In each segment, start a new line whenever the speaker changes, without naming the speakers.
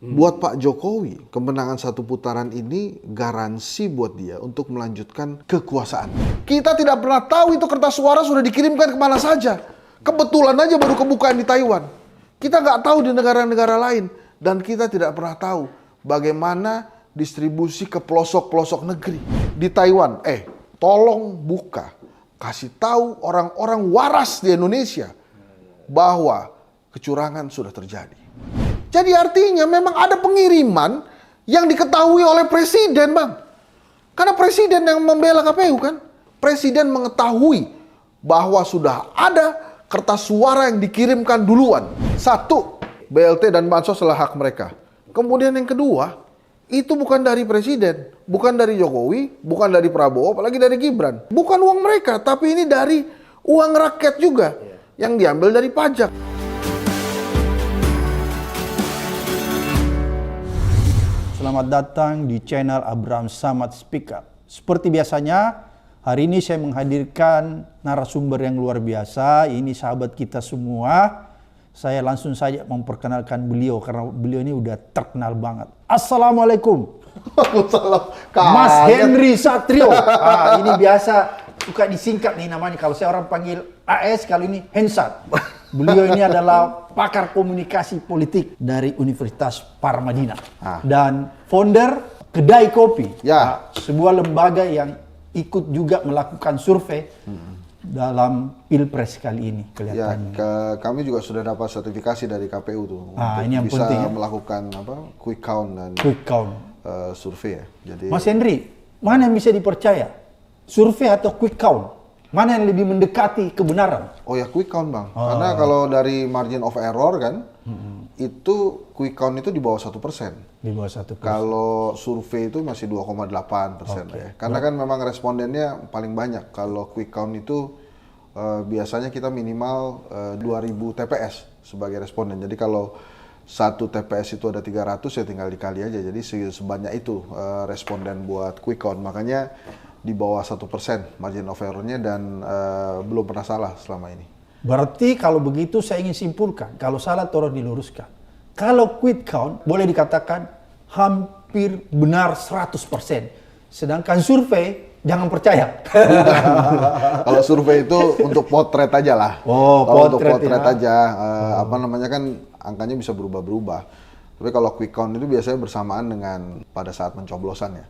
Buat Pak Jokowi, kemenangan satu putaran ini garansi buat dia untuk melanjutkan kekuasaan. Kita tidak pernah tahu itu kertas suara sudah dikirimkan kemana saja. Kebetulan aja baru kebukaan di Taiwan. Kita nggak tahu di negara-negara lain. Dan kita tidak pernah tahu bagaimana distribusi ke pelosok-pelosok negeri. Di Taiwan, tolong buka. Kasih tahu orang-orang waras di Indonesia bahwa kecurangan sudah terjadi. Jadi artinya memang ada pengiriman yang diketahui oleh presiden, Bang. Karena presiden yang membela KPU kan. Presiden mengetahui bahwa sudah ada kertas suara yang dikirimkan duluan. Satu, BLT dan bansos adalah hak mereka. Kemudian yang kedua, itu bukan dari presiden, bukan dari Jokowi, bukan dari Prabowo, apalagi dari Gibran. Bukan uang mereka, tapi ini dari uang rakyat juga yang diambil dari pajak.
Selamat datang di channel Abraham Samad Speak Up. Seperti biasanya, hari ini saya menghadirkan narasumber yang luar biasa. Ini sahabat kita semua. Saya langsung saja memperkenalkan beliau karena beliau ini udah terkenal banget. Assalamualaikum. Mas Henry Satrio. Ini biasa suka disingkat nih namanya. Kalau saya orang panggil AS, kali ini Hensat. Beliau ini adalah pakar komunikasi politik dari Universitas Paramadina dan founder Kedai Kopi, sebuah lembaga yang ikut juga melakukan survei dalam Pilpres kali ini kelihatannya.
Kami juga sudah dapat sertifikasi dari KPU tuh untuk
ini yang
bisa
penting, ya?
melakukan quick count dan survei ya. Jadi
Mas Henry, mana yang bisa dipercaya? Survei atau quick count? Mana yang lebih mendekati kebenaran?
Oh ya, quick count, Bang. Karena kalau dari margin of error kan, itu quick count itu di bawah 1%.
Di bawah 1%.
Kalau survei itu masih 2,8% ya. Karena kan memang respondennya paling banyak. Kalau quick count itu biasanya kita minimal 2.000 TPS sebagai responden. Jadi kalau satu TPS itu ada 300 ya tinggal dikali aja. Jadi sebanyak itu responden buat quick count. Makanya di bawah 1% margin of error-nya dan belum pernah salah selama ini.
Berarti kalau begitu saya ingin simpulkan, kalau salah tolong diluruskan. Kalau quick count boleh dikatakan hampir benar 100%. Sedangkan survei jangan percaya.
Kalau survei itu untuk potret aja lah. Kalau untuk potret aja, kan angkanya bisa berubah-berubah. Tapi kalau quick count itu biasanya bersamaan dengan pada saat pencoblosan ya.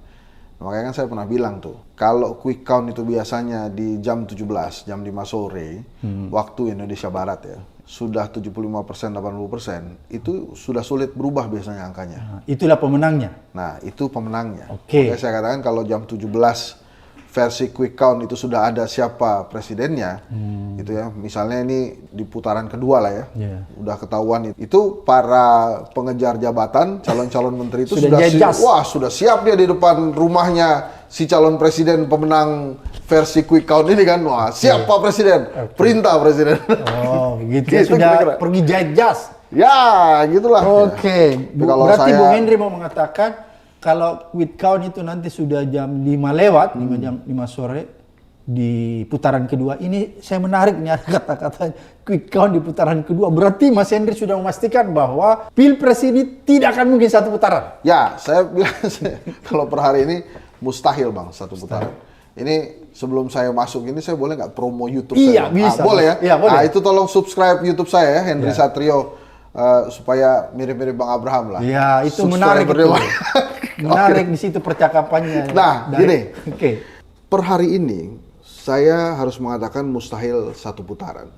Makanya kan saya pernah bilang tuh, kalau quick count itu biasanya di jam 17, jam 5 sore, waktu Indonesia Barat ya, sudah 75%, 80%, itu sudah sulit berubah biasanya angkanya.
Itulah pemenangnya?
Nah, itu pemenangnya.
Oke.
Makanya saya katakan kalau jam 17 versi quick count itu sudah ada siapa presidennya, gitu ya. Misalnya ini di putaran kedua lah ya, udah ketahuan itu para pengejar jabatan, calon-calon menteri itu sudah siap dia di depan rumahnya si calon presiden pemenang versi quick count ini kan, wah siap Pak Presiden, perintah Presiden.
Oh, gitu sudah pergi jahit jas.
Ya, gitulah.
Oke. Berarti Bung Henry mau mengatakan kalau quick count itu nanti sudah jam 5 lewat, 5 sore di putaran kedua. Ini saya menarik nih kata-kata quick count di putaran kedua. Berarti Mas Henry sudah memastikan bahwa Pilpres ini tidak akan mungkin satu putaran.
Ya, saya bilang kalau per hari ini mustahil Bang satu putaran. Ini sebelum saya masuk ini saya boleh nggak promo YouTube saya?
Bisa.
Boleh ya?
Iya, boleh.
Itu tolong subscribe YouTube saya ya, Henry Satrio. Supaya mirip-mirip Bang Abraham lah.
Iya, itu menarik itu. Menarik di situ percakapannya.
Nah, gini.
Oke.
Per hari ini saya harus mengatakan mustahil satu putaran.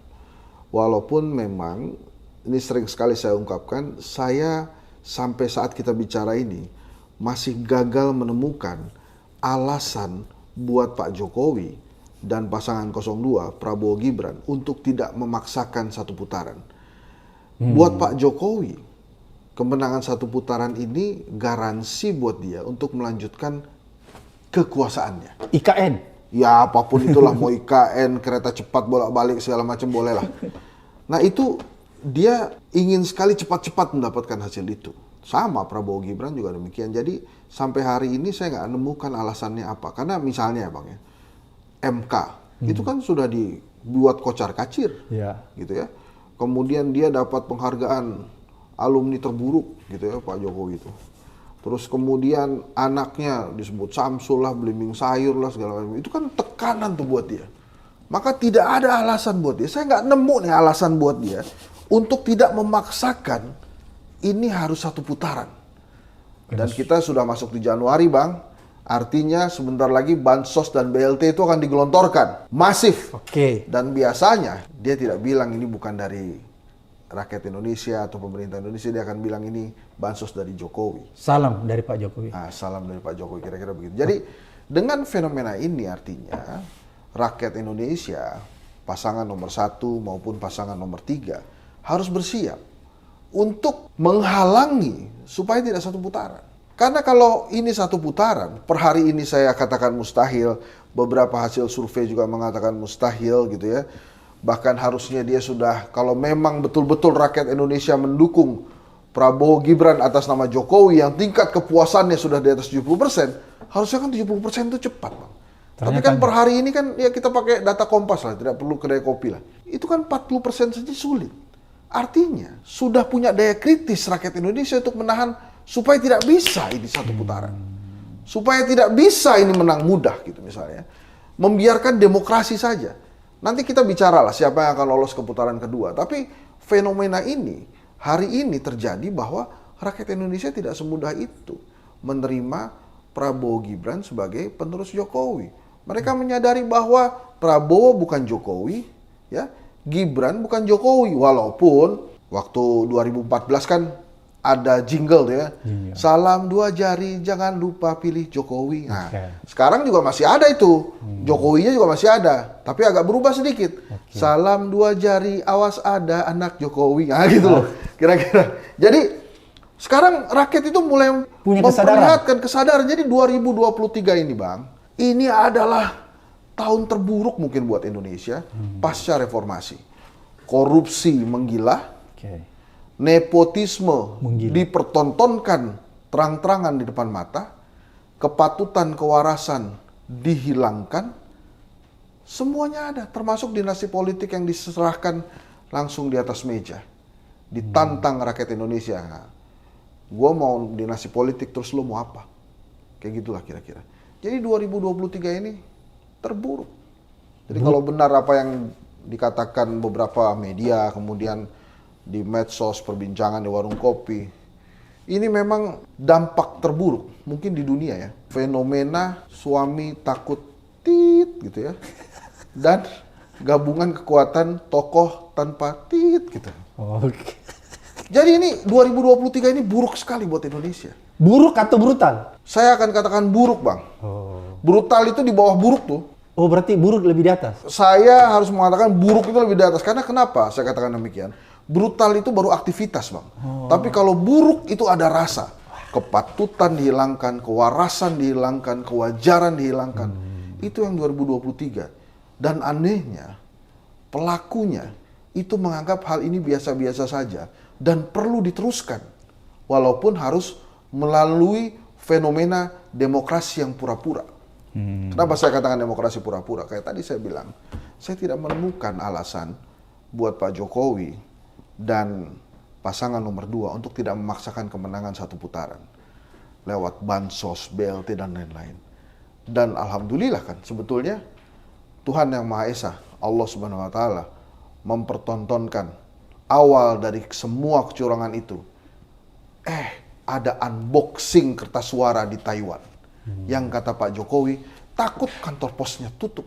Walaupun memang ini sering sekali saya ungkapkan, saya sampai saat kita bicara ini masih gagal menemukan alasan buat Pak Jokowi dan pasangan 02 Prabowo Gibran untuk tidak memaksakan satu putaran. Buat Pak Jokowi, kemenangan satu putaran ini garansi buat dia untuk melanjutkan kekuasaannya.
IKN?
Ya apapun itulah, mau IKN, kereta cepat bolak-balik segala macam boleh lah. Nah itu dia ingin sekali cepat-cepat mendapatkan hasil itu. Sama Prabowo Gibran juga demikian. Jadi sampai hari ini saya nggak menemukan alasannya apa. Karena misalnya Bang ya, MK itu kan sudah dibuat kocar-kacir, gitu ya. Kemudian dia dapat penghargaan alumni terburuk gitu ya Pak Jokowi itu. Terus kemudian anaknya disebut Samsul lah, belimbing sayur lah, segala macam. Itu kan tekanan tuh buat dia. Maka tidak ada alasan buat dia. Saya nggak nemu nih alasan buat dia untuk tidak memaksakan ini harus satu putaran. Dan kita sudah masuk di Januari, Bang. Artinya sebentar lagi Bansos dan BLT itu akan digelontorkan. Masif.
Oke.
Dan biasanya dia tidak bilang ini bukan dari rakyat Indonesia atau pemerintah Indonesia, dia akan bilang ini bansos dari Jokowi.
Salam dari Pak Jokowi.
Nah, salam dari Pak Jokowi, kira-kira begitu. Jadi dengan fenomena ini artinya rakyat Indonesia, pasangan nomor 1 maupun pasangan nomor 3 harus bersiap untuk menghalangi supaya tidak satu putaran. Karena kalau ini satu putaran, per hari ini saya katakan mustahil, beberapa hasil survei juga mengatakan mustahil gitu ya. Bahkan harusnya dia sudah, kalau memang betul-betul rakyat Indonesia mendukung Prabowo Gibran atas nama Jokowi yang tingkat kepuasannya sudah di atas 70%, harusnya kan 70% itu cepat, Bang. Tapi kan per hari ini kan ya kita pakai data Kompas lah, tidak perlu kedai kopi lah. Itu kan 40% saja sulit. Artinya sudah punya daya kritis rakyat Indonesia untuk menahan supaya tidak bisa ini satu putaran. Supaya tidak bisa ini menang mudah gitu misalnya. Membiarkan demokrasi saja. Nanti kita bicara lah siapa yang akan lolos ke putaran kedua. Tapi fenomena ini hari ini terjadi bahwa rakyat Indonesia tidak semudah itu menerima Prabowo Gibran sebagai penerus Jokowi. Mereka menyadari bahwa Prabowo bukan Jokowi, ya, Gibran bukan Jokowi. Walaupun waktu 2014 kan ada jingle ya, salam 2 jari, jangan lupa pilih Jokowi. Nah, sekarang juga masih ada itu, Jokowinya juga masih ada, tapi agak berubah sedikit. Salam 2 jari, awas ada anak Jokowi. Nah, gitu loh, kira-kira. Jadi sekarang rakyat itu mulai memperlihatkan kesadaran. Jadi 2023 ini, Bang, ini adalah tahun terburuk mungkin buat Indonesia pasca reformasi. Korupsi menggila. Nepotisme dipertontonkan terang-terangan di depan mata, kepatutan kewarasan dihilangkan, semuanya ada, termasuk dinasti politik yang diserahkan langsung di atas meja, ditantang rakyat Indonesia. Nah, gue mau dinasti politik, terus lo mau apa? Kayak gitulah kira-kira. Jadi 2023 ini terburuk. Jadi kalau benar apa yang dikatakan beberapa media, kemudian di medsos, perbincangan di warung kopi, ini memang dampak terburuk mungkin di dunia ya. Fenomena suami takut tit gitu ya, dan gabungan kekuatan tokoh tanpa tit gitu.
Oke.
Jadi ini 2023 ini buruk sekali buat Indonesia.
Buruk atau brutal?
Saya akan katakan buruk, Bang. Brutal itu di bawah buruk tuh.
Oh, berarti buruk lebih di atas?
Saya harus mengatakan buruk itu lebih di atas. Karena kenapa saya katakan demikian? Brutal itu baru aktivitas, Bang. Tapi kalau buruk itu ada rasa. Kepatutan dihilangkan, kewarasan dihilangkan, kewajaran dihilangkan. Itu yang 2023. Dan anehnya, pelakunya itu menganggap hal ini biasa-biasa saja. Dan perlu diteruskan. Walaupun harus melalui fenomena demokrasi yang pura-pura. Kenapa saya katakan demokrasi pura-pura? Kayak tadi saya bilang, saya tidak menemukan alasan buat Pak Jokowi dan pasangan nomor 2 untuk tidak memaksakan kemenangan satu putaran lewat bansos, BLT dan lain-lain. Dan alhamdulillah kan sebetulnya Tuhan yang Maha Esa, Allah Subhanahu wa taala mempertontonkan awal dari semua kecurangan itu. Ada unboxing kertas suara di Taiwan. Yang kata Pak Jokowi takut kantor posnya tutup.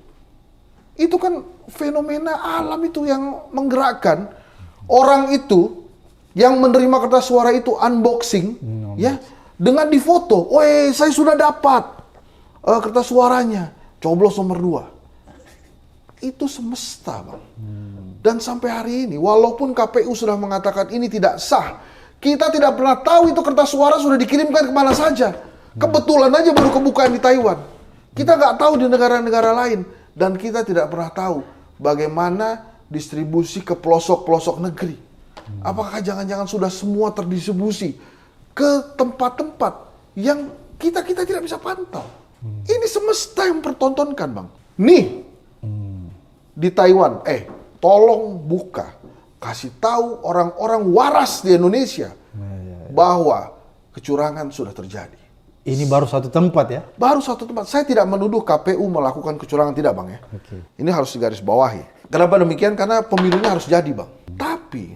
Itu kan fenomena alam itu yang menggerakkan. Orang itu yang menerima kertas suara itu unboxing, ya, dengan difoto. Woi, saya sudah dapat kertas suaranya, coblos nomor 2. Itu semesta, Bang. Dan sampai hari ini, walaupun KPU sudah mengatakan ini tidak sah, kita tidak pernah tahu itu kertas suara sudah dikirimkan kemana saja. Kebetulan aja baru kebukaan di Taiwan. Kita nggak tahu di negara-negara lain, dan kita tidak pernah tahu bagaimana distribusi ke pelosok-pelosok negeri. Apakah jangan-jangan sudah semua terdistribusi ke tempat-tempat yang kita tidak bisa pantau? Ini semesta yang pertontonkan, Bang. Nih, di Taiwan, tolong buka kasih tahu orang-orang waras di Indonesia bahwa kecurangan sudah terjadi.
Ini baru satu tempat ya?
Baru satu tempat. Saya tidak menuduh KPU melakukan kecurangan, tidak Bang ya.
Oke.
Ini harus digarisbawahi. Kenapa demikian? Karena pemilunya harus jadi Bang. Tapi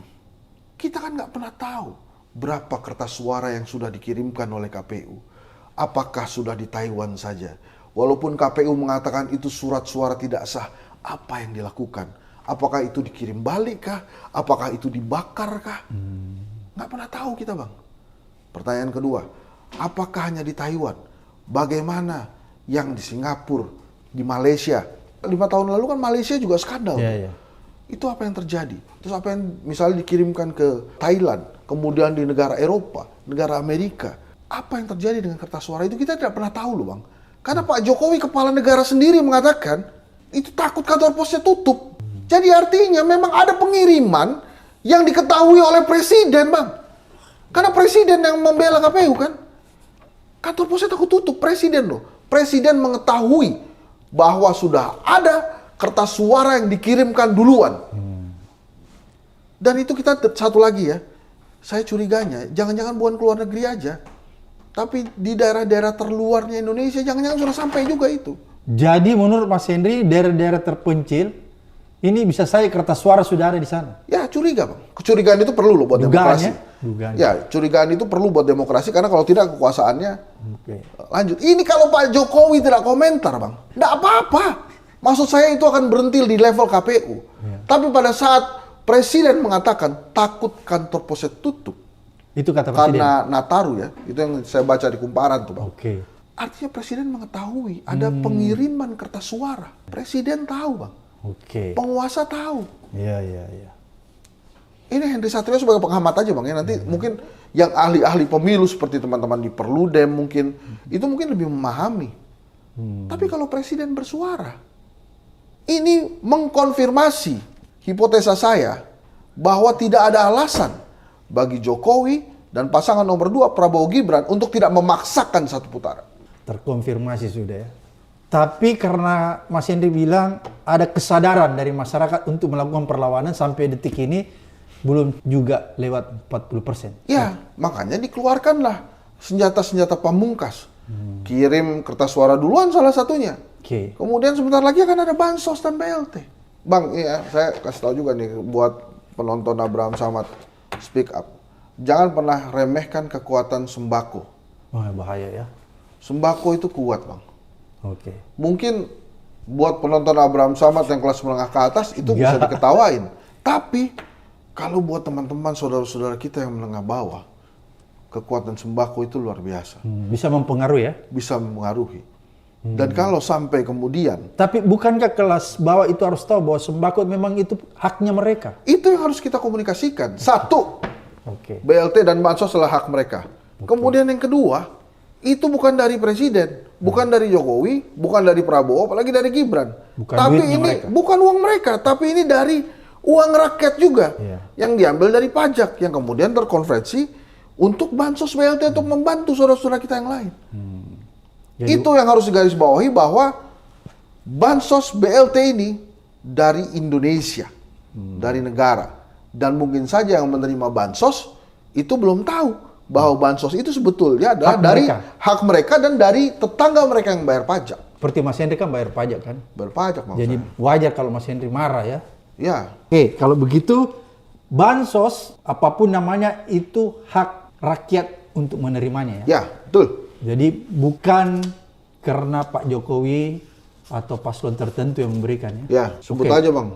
kita kan nggak pernah tahu berapa kertas suara yang sudah dikirimkan oleh KPU. Apakah sudah di Taiwan saja? Walaupun KPU mengatakan itu surat suara tidak sah, apa yang dilakukan? Apakah itu dikirim balik kah? Apakah itu dibakar kah? Nggak pernah tahu kita Bang. Pertanyaan kedua, apakah hanya di Taiwan? Bagaimana yang di Singapura, di Malaysia? 5 tahun lalu kan Malaysia juga skandal.
Iya.
Itu apa yang terjadi? Terus apa yang misalnya dikirimkan ke Thailand, kemudian di negara Eropa, negara Amerika. Apa yang terjadi dengan kertas suara itu kita tidak pernah tahu loh Bang. Karena Pak Jokowi kepala negara sendiri mengatakan itu takut kantor posnya tutup. Jadi artinya memang ada pengiriman yang diketahui oleh presiden Bang. Karena presiden yang membela KPU kan. Kantor posnya takut tutup, presiden loh. Presiden mengetahui bahwa sudah ada kertas suara yang dikirimkan duluan. Dan itu kita satu lagi ya. Saya curiganya, jangan-jangan bukan ke luar negeri aja. Tapi di daerah-daerah terluarnya Indonesia, jangan-jangan sudah sampai juga itu.
Jadi menurut Mas Henry, daerah-daerah terpencil, ini bisa saja kertas suara sudah ada di sana?
Ya curiga Bang. Kecurigaan itu perlu loh buat demokrasi.
Dugaan.
Ya, curigaan itu perlu buat demokrasi karena kalau tidak kekuasaannya
Oke.
lanjut. Ini kalau Pak Jokowi tidak komentar Bang, nggak apa-apa. Maksud saya itu akan berhenti di level KPU. Tapi pada saat Presiden mengatakan takut kantor posnya tutup,
Itu kata Presiden?
karena Nataru ya, itu yang saya baca di Kumparan tuh Bang.
Oke.
Artinya Presiden mengetahui ada pengiriman kertas suara. Presiden tahu Bang,
Oke.
penguasa tahu.
Iya.
Ini Henry Satrio sebagai penghemat aja Bang ya, nanti mungkin yang ahli-ahli pemilu seperti teman-teman di Perludem mungkin, itu mungkin lebih memahami. Tapi kalau Presiden bersuara, ini mengkonfirmasi hipotesa saya bahwa tidak ada alasan bagi Jokowi dan pasangan nomor 2 Prabowo Gibran untuk tidak memaksakan satu putaran.
Terkonfirmasi sudah ya. Tapi karena Mas Henry bilang ada kesadaran dari masyarakat untuk melakukan perlawanan sampai detik ini belum juga lewat 40%.
Ya, makanya dikeluarkanlah senjata-senjata pamungkas. Kirim kertas suara duluan salah satunya.
Oke.
Kemudian sebentar lagi akan ada bansos dan BLT. Bang, ya saya kasih tahu juga nih buat penonton Abraham Samad Speak Up. Jangan pernah remehkan kekuatan sembako.
Wah, bahaya ya.
Sembako itu kuat, Bang.
Oke.
Mungkin buat penonton Abraham Samad yang kelas menengah ke atas itu bisa
Ya.
diketawain. Tapi kalau buat teman-teman saudara-saudara kita yang menengah bawah, kekuatan sembako itu luar biasa.
Bisa mempengaruhi ya.
Bisa mempengaruhi. Dan kalau sampai kemudian,
Tapi bukankah kelas bawah itu harus tahu bahwa sembako memang itu haknya mereka?
itu yang harus kita komunikasikan. Satu,
Oke.
BLT dan bansos adalah hak mereka. Kemudian yang kedua, itu bukan dari presiden, bukan dari Jokowi, bukan dari Prabowo, apalagi dari Gibran.
Bukan
Tapi
duitnya
ini
mereka.
bukan uang mereka, tapi ini dari uang rakyat juga.
Iya.
Yang diambil dari pajak, yang kemudian terkonversi untuk bansos BLT untuk membantu saudara-saudara kita yang lain.
Jadi-
Itu yang harus digarisbawahi bahwa bansos BLT ini dari Indonesia, dari negara. Dan mungkin saja yang menerima bansos itu belum tahu bahwa bansos itu sebetulnya adalah
Hak
dari
mereka.
hak mereka dan dari tetangga mereka yang bayar pajak.
Seperti Mas Henry kan bayar pajak kan?
Berpajak maksud
Jadi wajar kalau Mas Henry marah ya.
saya. Ya,
Oke, kalau begitu bansos apapun namanya itu hak rakyat untuk menerimanya ya.
ya, betul.
Jadi bukan karena Pak Jokowi atau paslon tertentu yang memberikan ya.
Ya, sebut
Oke.
aja Bang.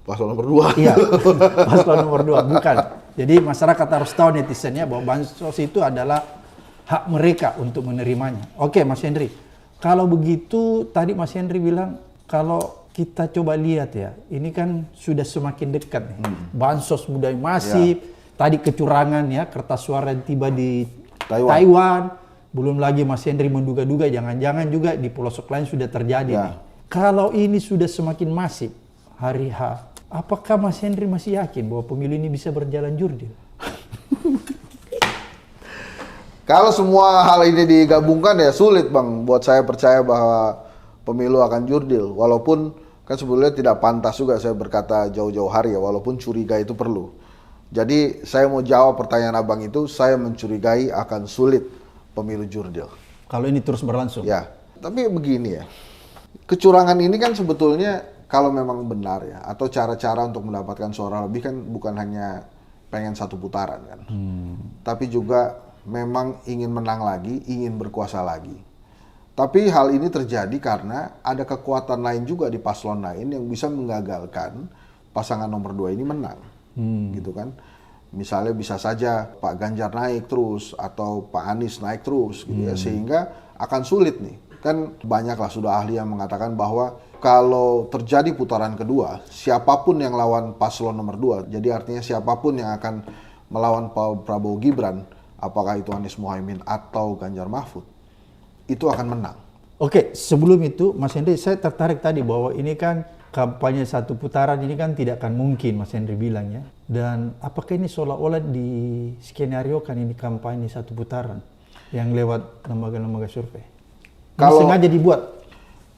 Paslon nomor 2.
Iya, paslon nomor 2 bukan. Jadi masyarakat harus tahu netizennya bahwa bansos itu adalah hak mereka untuk menerimanya. Oke, Mas Henry. Kalau begitu tadi Mas Henry bilang kalau kita coba lihat ya, ini kan sudah semakin dekat nih. Bansos budaya masif, tadi kecurangan ya, kertas suara yang tiba di Taiwan. Belum lagi Mas Henry menduga-duga jangan-jangan juga di pelosok lain sudah terjadi
Ya.
nih. Kalau ini sudah semakin masif hari H, apakah Mas Henry masih yakin bahwa pemilu ini bisa berjalan jurdil?
Kalau semua hal ini digabungkan ya sulit Bang buat saya percaya bahwa pemilu akan jurdil. Walaupun Kan sebetulnya tidak pantas juga saya berkata jauh-jauh hari ya, walaupun curiga itu perlu. Jadi saya mau jawab pertanyaan abang itu, saya mencurigai akan sulit pemilu jurdil.
Kalau ini terus berlangsung.
Ya, tapi begini ya, kecurangan ini kan sebetulnya kalau memang benar ya, atau cara-cara untuk mendapatkan suara lebih kan bukan hanya pengen satu putaran kan, tapi juga memang ingin menang lagi, ingin berkuasa lagi. Tapi hal ini terjadi karena ada kekuatan lain juga di paslon lain yang bisa menggagalkan pasangan nomor 2 ini menang, gitu kan. Misalnya bisa saja Pak Ganjar naik terus atau Pak Anies naik terus, gitu ya, sehingga akan sulit nih. Kan banyaklah sudah ahli yang mengatakan bahwa kalau terjadi putaran kedua, siapapun yang lawan paslon nomor 2, jadi artinya siapapun yang akan melawan Pak Prabowo Gibran, apakah itu Anies Mohaimin atau Ganjar Mahfud, itu akan menang.
Oke, sebelum itu Mas Henry, saya tertarik tadi bahwa ini kan kampanye satu putaran ini kan tidak akan mungkin, Mas Henry bilang ya. Dan apakah ini seolah-olah di skenario kan ini kampanye satu putaran yang lewat lembaga-lembaga survei? Kalau sengaja dibuat?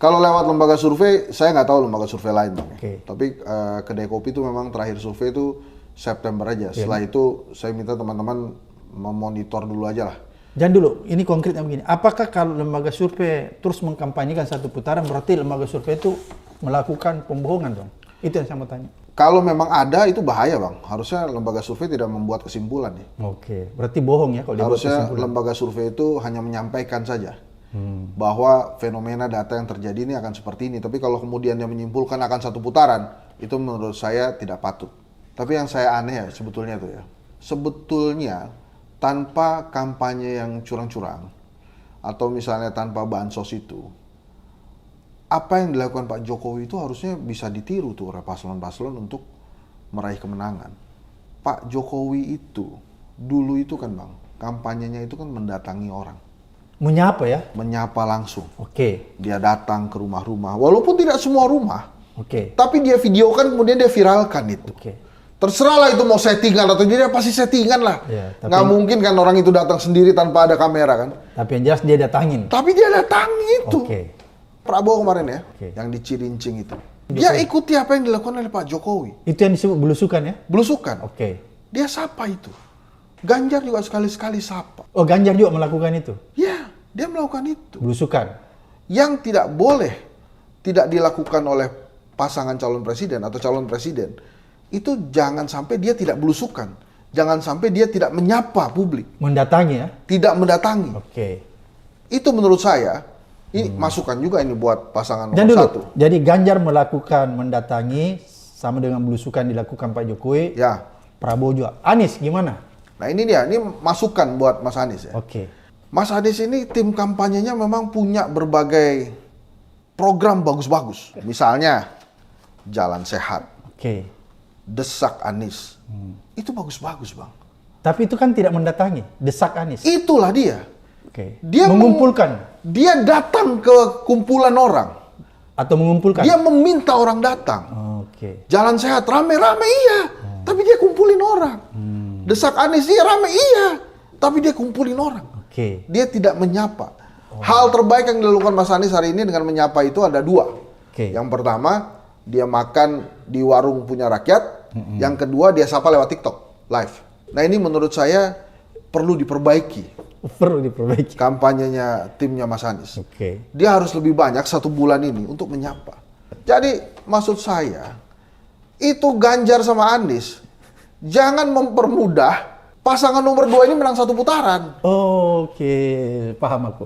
Kalau lewat lembaga survei, saya nggak tahu lembaga survei lain, Bang.
Okay.
Tapi Kedai Kopi itu memang terakhir survei itu September aja. Setelah itu saya minta teman-teman memonitor dulu aja lah.
Jangan dulu, ini konkretnya begini. Apakah kalau lembaga survei terus mengkampanyekan satu putaran, berarti lembaga survei itu melakukan pembohongan dong? Itu yang saya mau tanya.
Kalau memang ada, itu bahaya, Bang. Harusnya lembaga survei tidak membuat kesimpulan nih.
Oke, berarti bohong ya kalau dia buat
Harusnya
kesimpulan.
lembaga survei itu hanya menyampaikan saja bahwa fenomena data yang terjadi ini akan seperti ini. Tapi kalau kemudian dia menyimpulkan akan satu putaran, itu menurut saya tidak patut. Tapi yang saya aneh ya sebetulnya tuh ya. Sebetulnya tanpa kampanye yang curang-curang, atau misalnya tanpa bansos itu, apa yang dilakukan Pak Jokowi itu harusnya bisa ditiru tuh oleh paslon-paslon untuk meraih kemenangan. Pak Jokowi itu, dulu itu kan Bang, kampanyenya itu kan mendatangi orang.
Menyapa ya?
Menyapa langsung.
Oke.
Dia datang ke rumah-rumah, walaupun tidak semua rumah,
Oke.
tapi dia videokan kemudian dia viralkan itu.
Oke.
Terserah lah itu mau settingan atau dia pasti settingan lah.
Ya, tapi-
Nggak mungkin kan orang itu datang sendiri tanpa ada kamera kan.
Tapi yang jelas dia datangin.
Tapi dia datangi itu.
Oke.
Prabowo kemarin ya,
Oke.
yang di Cilincing itu. Dia ikuti apa yang dilakukan oleh Pak Jokowi.
Itu yang disebut belusukan ya?
Belusukan.
Oke.
Dia sapa itu. Ganjar juga sekali-sekali sapa.
Oh, Ganjar juga melakukan itu?
Ya, dia melakukan itu.
Belusukan?
Yang tidak boleh tidak dilakukan oleh pasangan calon presiden atau calon presiden, itu jangan sampai dia tidak belusukan. Jangan sampai dia tidak menyapa publik.
Mendatangi ya?
Tidak mendatangi.
Oke.
Itu menurut saya, ini masukan juga ini buat pasangan
Dan
nomor
dulu,
1.
jadi Ganjar melakukan mendatangi sama dengan belusukan dilakukan Pak Jokowi.
Ya.
Prabowo juga. Anies gimana?
Nah ini dia, ini masukan buat Mas Anies ya.
Oke.
Mas Anies ini tim kampanyenya memang punya berbagai program bagus-bagus. Misalnya, Jalan Sehat,
Oke.
Desak Anies. Itu bagus-bagus Bang.
Tapi itu kan tidak mendatangi, desak Anies.
Itulah dia.
Oke.
Dia
mengumpulkan
Dia datang ke kumpulan orang.
atau mengumpulkan.
Dia meminta orang datang.
Oke.
Jalan Sehat, rame-rame iya. Tapi dia kumpulin orang. Desak Anies, iya rame iya. Tapi dia kumpulin orang.
Oke.
Dia tidak menyapa. Hal terbaik yang dilakukan Mas Anies hari ini dengan menyapa itu ada 2.
Oke.
Yang pertama, dia makan di warung punya rakyat. Yang kedua, dia sapa lewat TikTok live. Nah ini menurut saya perlu diperbaiki
Perlu diperbaiki.
kampanyenya timnya Mas Anies.
Oke.
Dia harus lebih banyak 1 bulan ini untuk menyapa. Jadi maksud saya, itu Ganjar sama Anies, jangan mempermudah pasangan nomor 2 ini menang 1 putaran.
Oke, paham aku.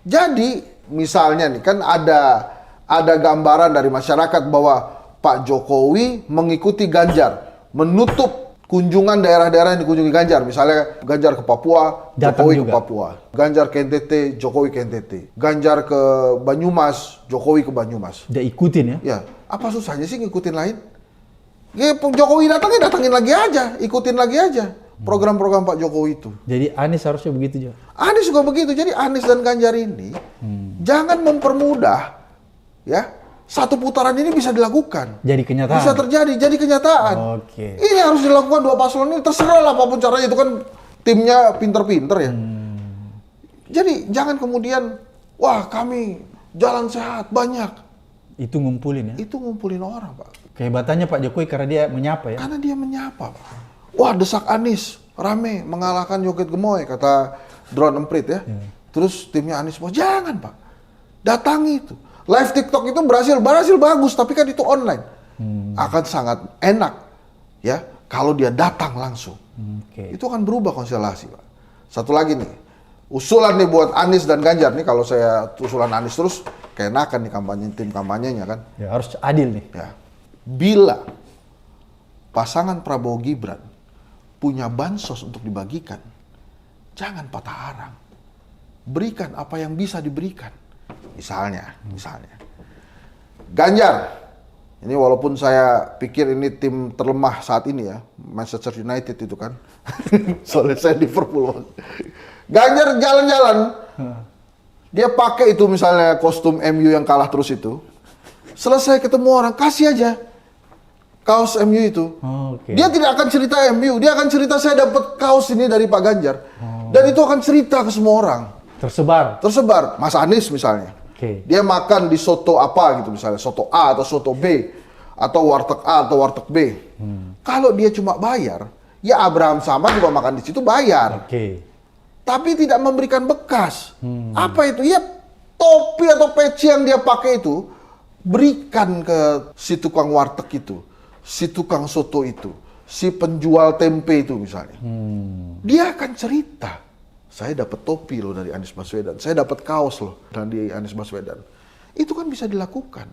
Jadi misalnya nih kan ada gambaran dari masyarakat bahwa Pak Jokowi mengikuti Ganjar, menutup kunjungan daerah-daerah yang dikunjungi Ganjar. Misalnya Ganjar ke Papua,
Datang
Jokowi
juga.
ke Papua. Ganjar ke NTT, Jokowi ke NTT. Ganjar ke Banyumas, Jokowi ke Banyumas.
Dia ikutin ya.
Ya, apa susahnya sih ngikutin lain? Ya, Jokowi datangin lagi aja, ikutin lagi aja program-program Pak Jokowi itu.
Jadi Anies harusnya begitu juga.
Anies juga begitu. Jadi Anies dan Ganjar ini jangan mempermudah, ya. 1 putaran ini bisa dilakukan,
Jadi kenyataan.
bisa terjadi, jadi kenyataan.
Oke.
Ini harus dilakukan 2 paslon ini. Terserah lah apapun caranya, itu kan timnya pinter-pinter ya. Jadi jangan kemudian, wah kami Jalan Sehat banyak.
Itu ngumpulin ya?
Itu ngumpulin orang, Pak.
Kehebatannya Pak Jokowi karena dia menyapa ya?
Karena dia menyapa, Pak. Wah, desak Anies, rame, mengalahkan Joget Gemoy, kata Drone Emprit ya. Terus timnya Anies, wah jangan, Pak. Datangi itu. Live TikTok itu berhasil bagus, tapi kan itu online. Akan sangat enak, ya, kalau dia datang langsung. Itu akan berubah konstelasi, Pak. Satu lagi nih, usulan nih buat Anies dan Ganjar nih, kalau saya usulan Anies terus, keenakan nih tim kampanyenya kan.
Ya harus adil nih.
Ya. Bila pasangan Prabowo Gibran punya bansos untuk dibagikan, jangan patah arang. Berikan apa yang bisa diberikan. Misalnya, Ganjar. Ini walaupun saya pikir ini tim terlemah saat ini ya, Manchester United itu kan. Soalnya saya Liverpool. Ganjar jalan-jalan, dia pakai itu misalnya kostum MU yang kalah terus itu. Selesai ketemu orang, kasih aja kaos MU itu. Dia tidak akan cerita MU, dia akan cerita saya dapat kaos ini dari Pak Ganjar. Dan itu akan cerita ke semua orang. Tersebar. Mas Anies misalnya. Dia makan di soto apa gitu misalnya, soto A atau soto B, atau warteg A atau warteg B. Kalau dia cuma bayar, ya Abraham Samad juga makan di situ bayar. Tapi tidak memberikan bekas. Apa itu? Ya topi atau peci yang dia pakai itu, berikan ke si tukang warteg itu, si tukang soto itu, si penjual tempe itu misalnya. Dia akan cerita. Saya dapat topi loh dari Anies Baswedan, saya dapat kaos loh dari Anies Baswedan. Itu kan bisa dilakukan.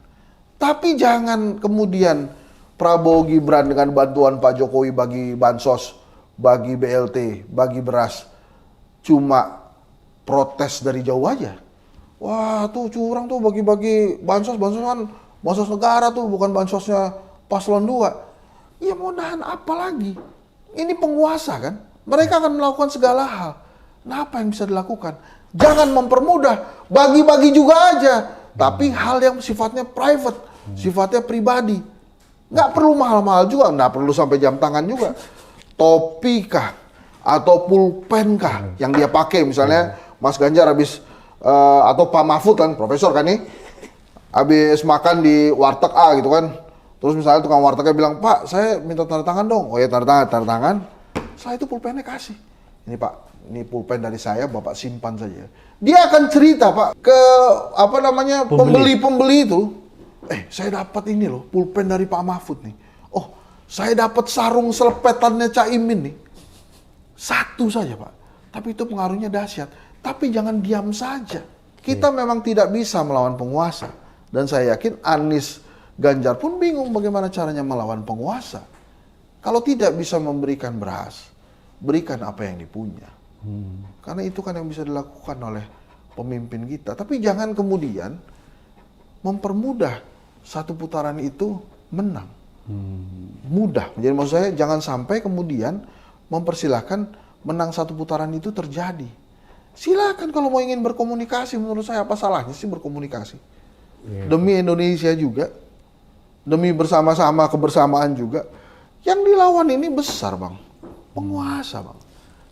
Tapi jangan kemudian Prabowo Gibran dengan bantuan Pak Jokowi bagi bansos, bagi BLT, bagi beras, cuma protes dari jauh aja. Wah tuh curang tuh bagi-bagi bansos kan bansos negara tuh, bukan bansosnya paslon 2. Ya mau nahan apa lagi? Ini penguasa kan? Mereka akan melakukan segala hal. Nah, apa yang bisa dilakukan? Jangan mempermudah, bagi-bagi juga aja. Tapi hal yang sifatnya private, sifatnya pribadi. Nggak perlu mahal-mahal juga, nggak perlu sampai jam tangan juga. Topi kah? Atau pulpen kah yang dia pakai? Misalnya Mas Ganjar habis, atau Pak Mahfud kan, profesor kan nih, habis makan di warteg A gitu kan. Terus misalnya tukang wartegnya bilang, Pak saya minta tanda tangan dong. Oh ya tanda tangan. Setelah itu pulpennya kasih. Ini Pak, ini pulpen dari saya, Bapak simpan saja. Dia akan cerita Pak ke pembeli-pembeli itu. Saya dapat ini loh, pulpen dari Pak Mahfud nih. Oh, saya dapat sarung selepetannya Caimin nih. Satu saja Pak. Tapi itu pengaruhnya dahsyat. Tapi jangan diam saja. Kita memang tidak bisa melawan penguasa. Dan saya yakin Anies Ganjar pun bingung bagaimana caranya melawan penguasa. Kalau tidak bisa memberikan beras, berikan apa yang dipunya. Karena itu kan yang bisa dilakukan oleh pemimpin kita. Tapi jangan kemudian mempermudah satu putaran itu menang. Mudah. Jadi maksud saya jangan sampai kemudian mempersilahkan menang satu putaran itu terjadi. Silakan kalau mau ingin berkomunikasi, menurut saya apa salahnya sih berkomunikasi? Demi Indonesia juga, demi bersama-sama kebersamaan juga. Yang dilawan ini besar Bang, penguasa Bang.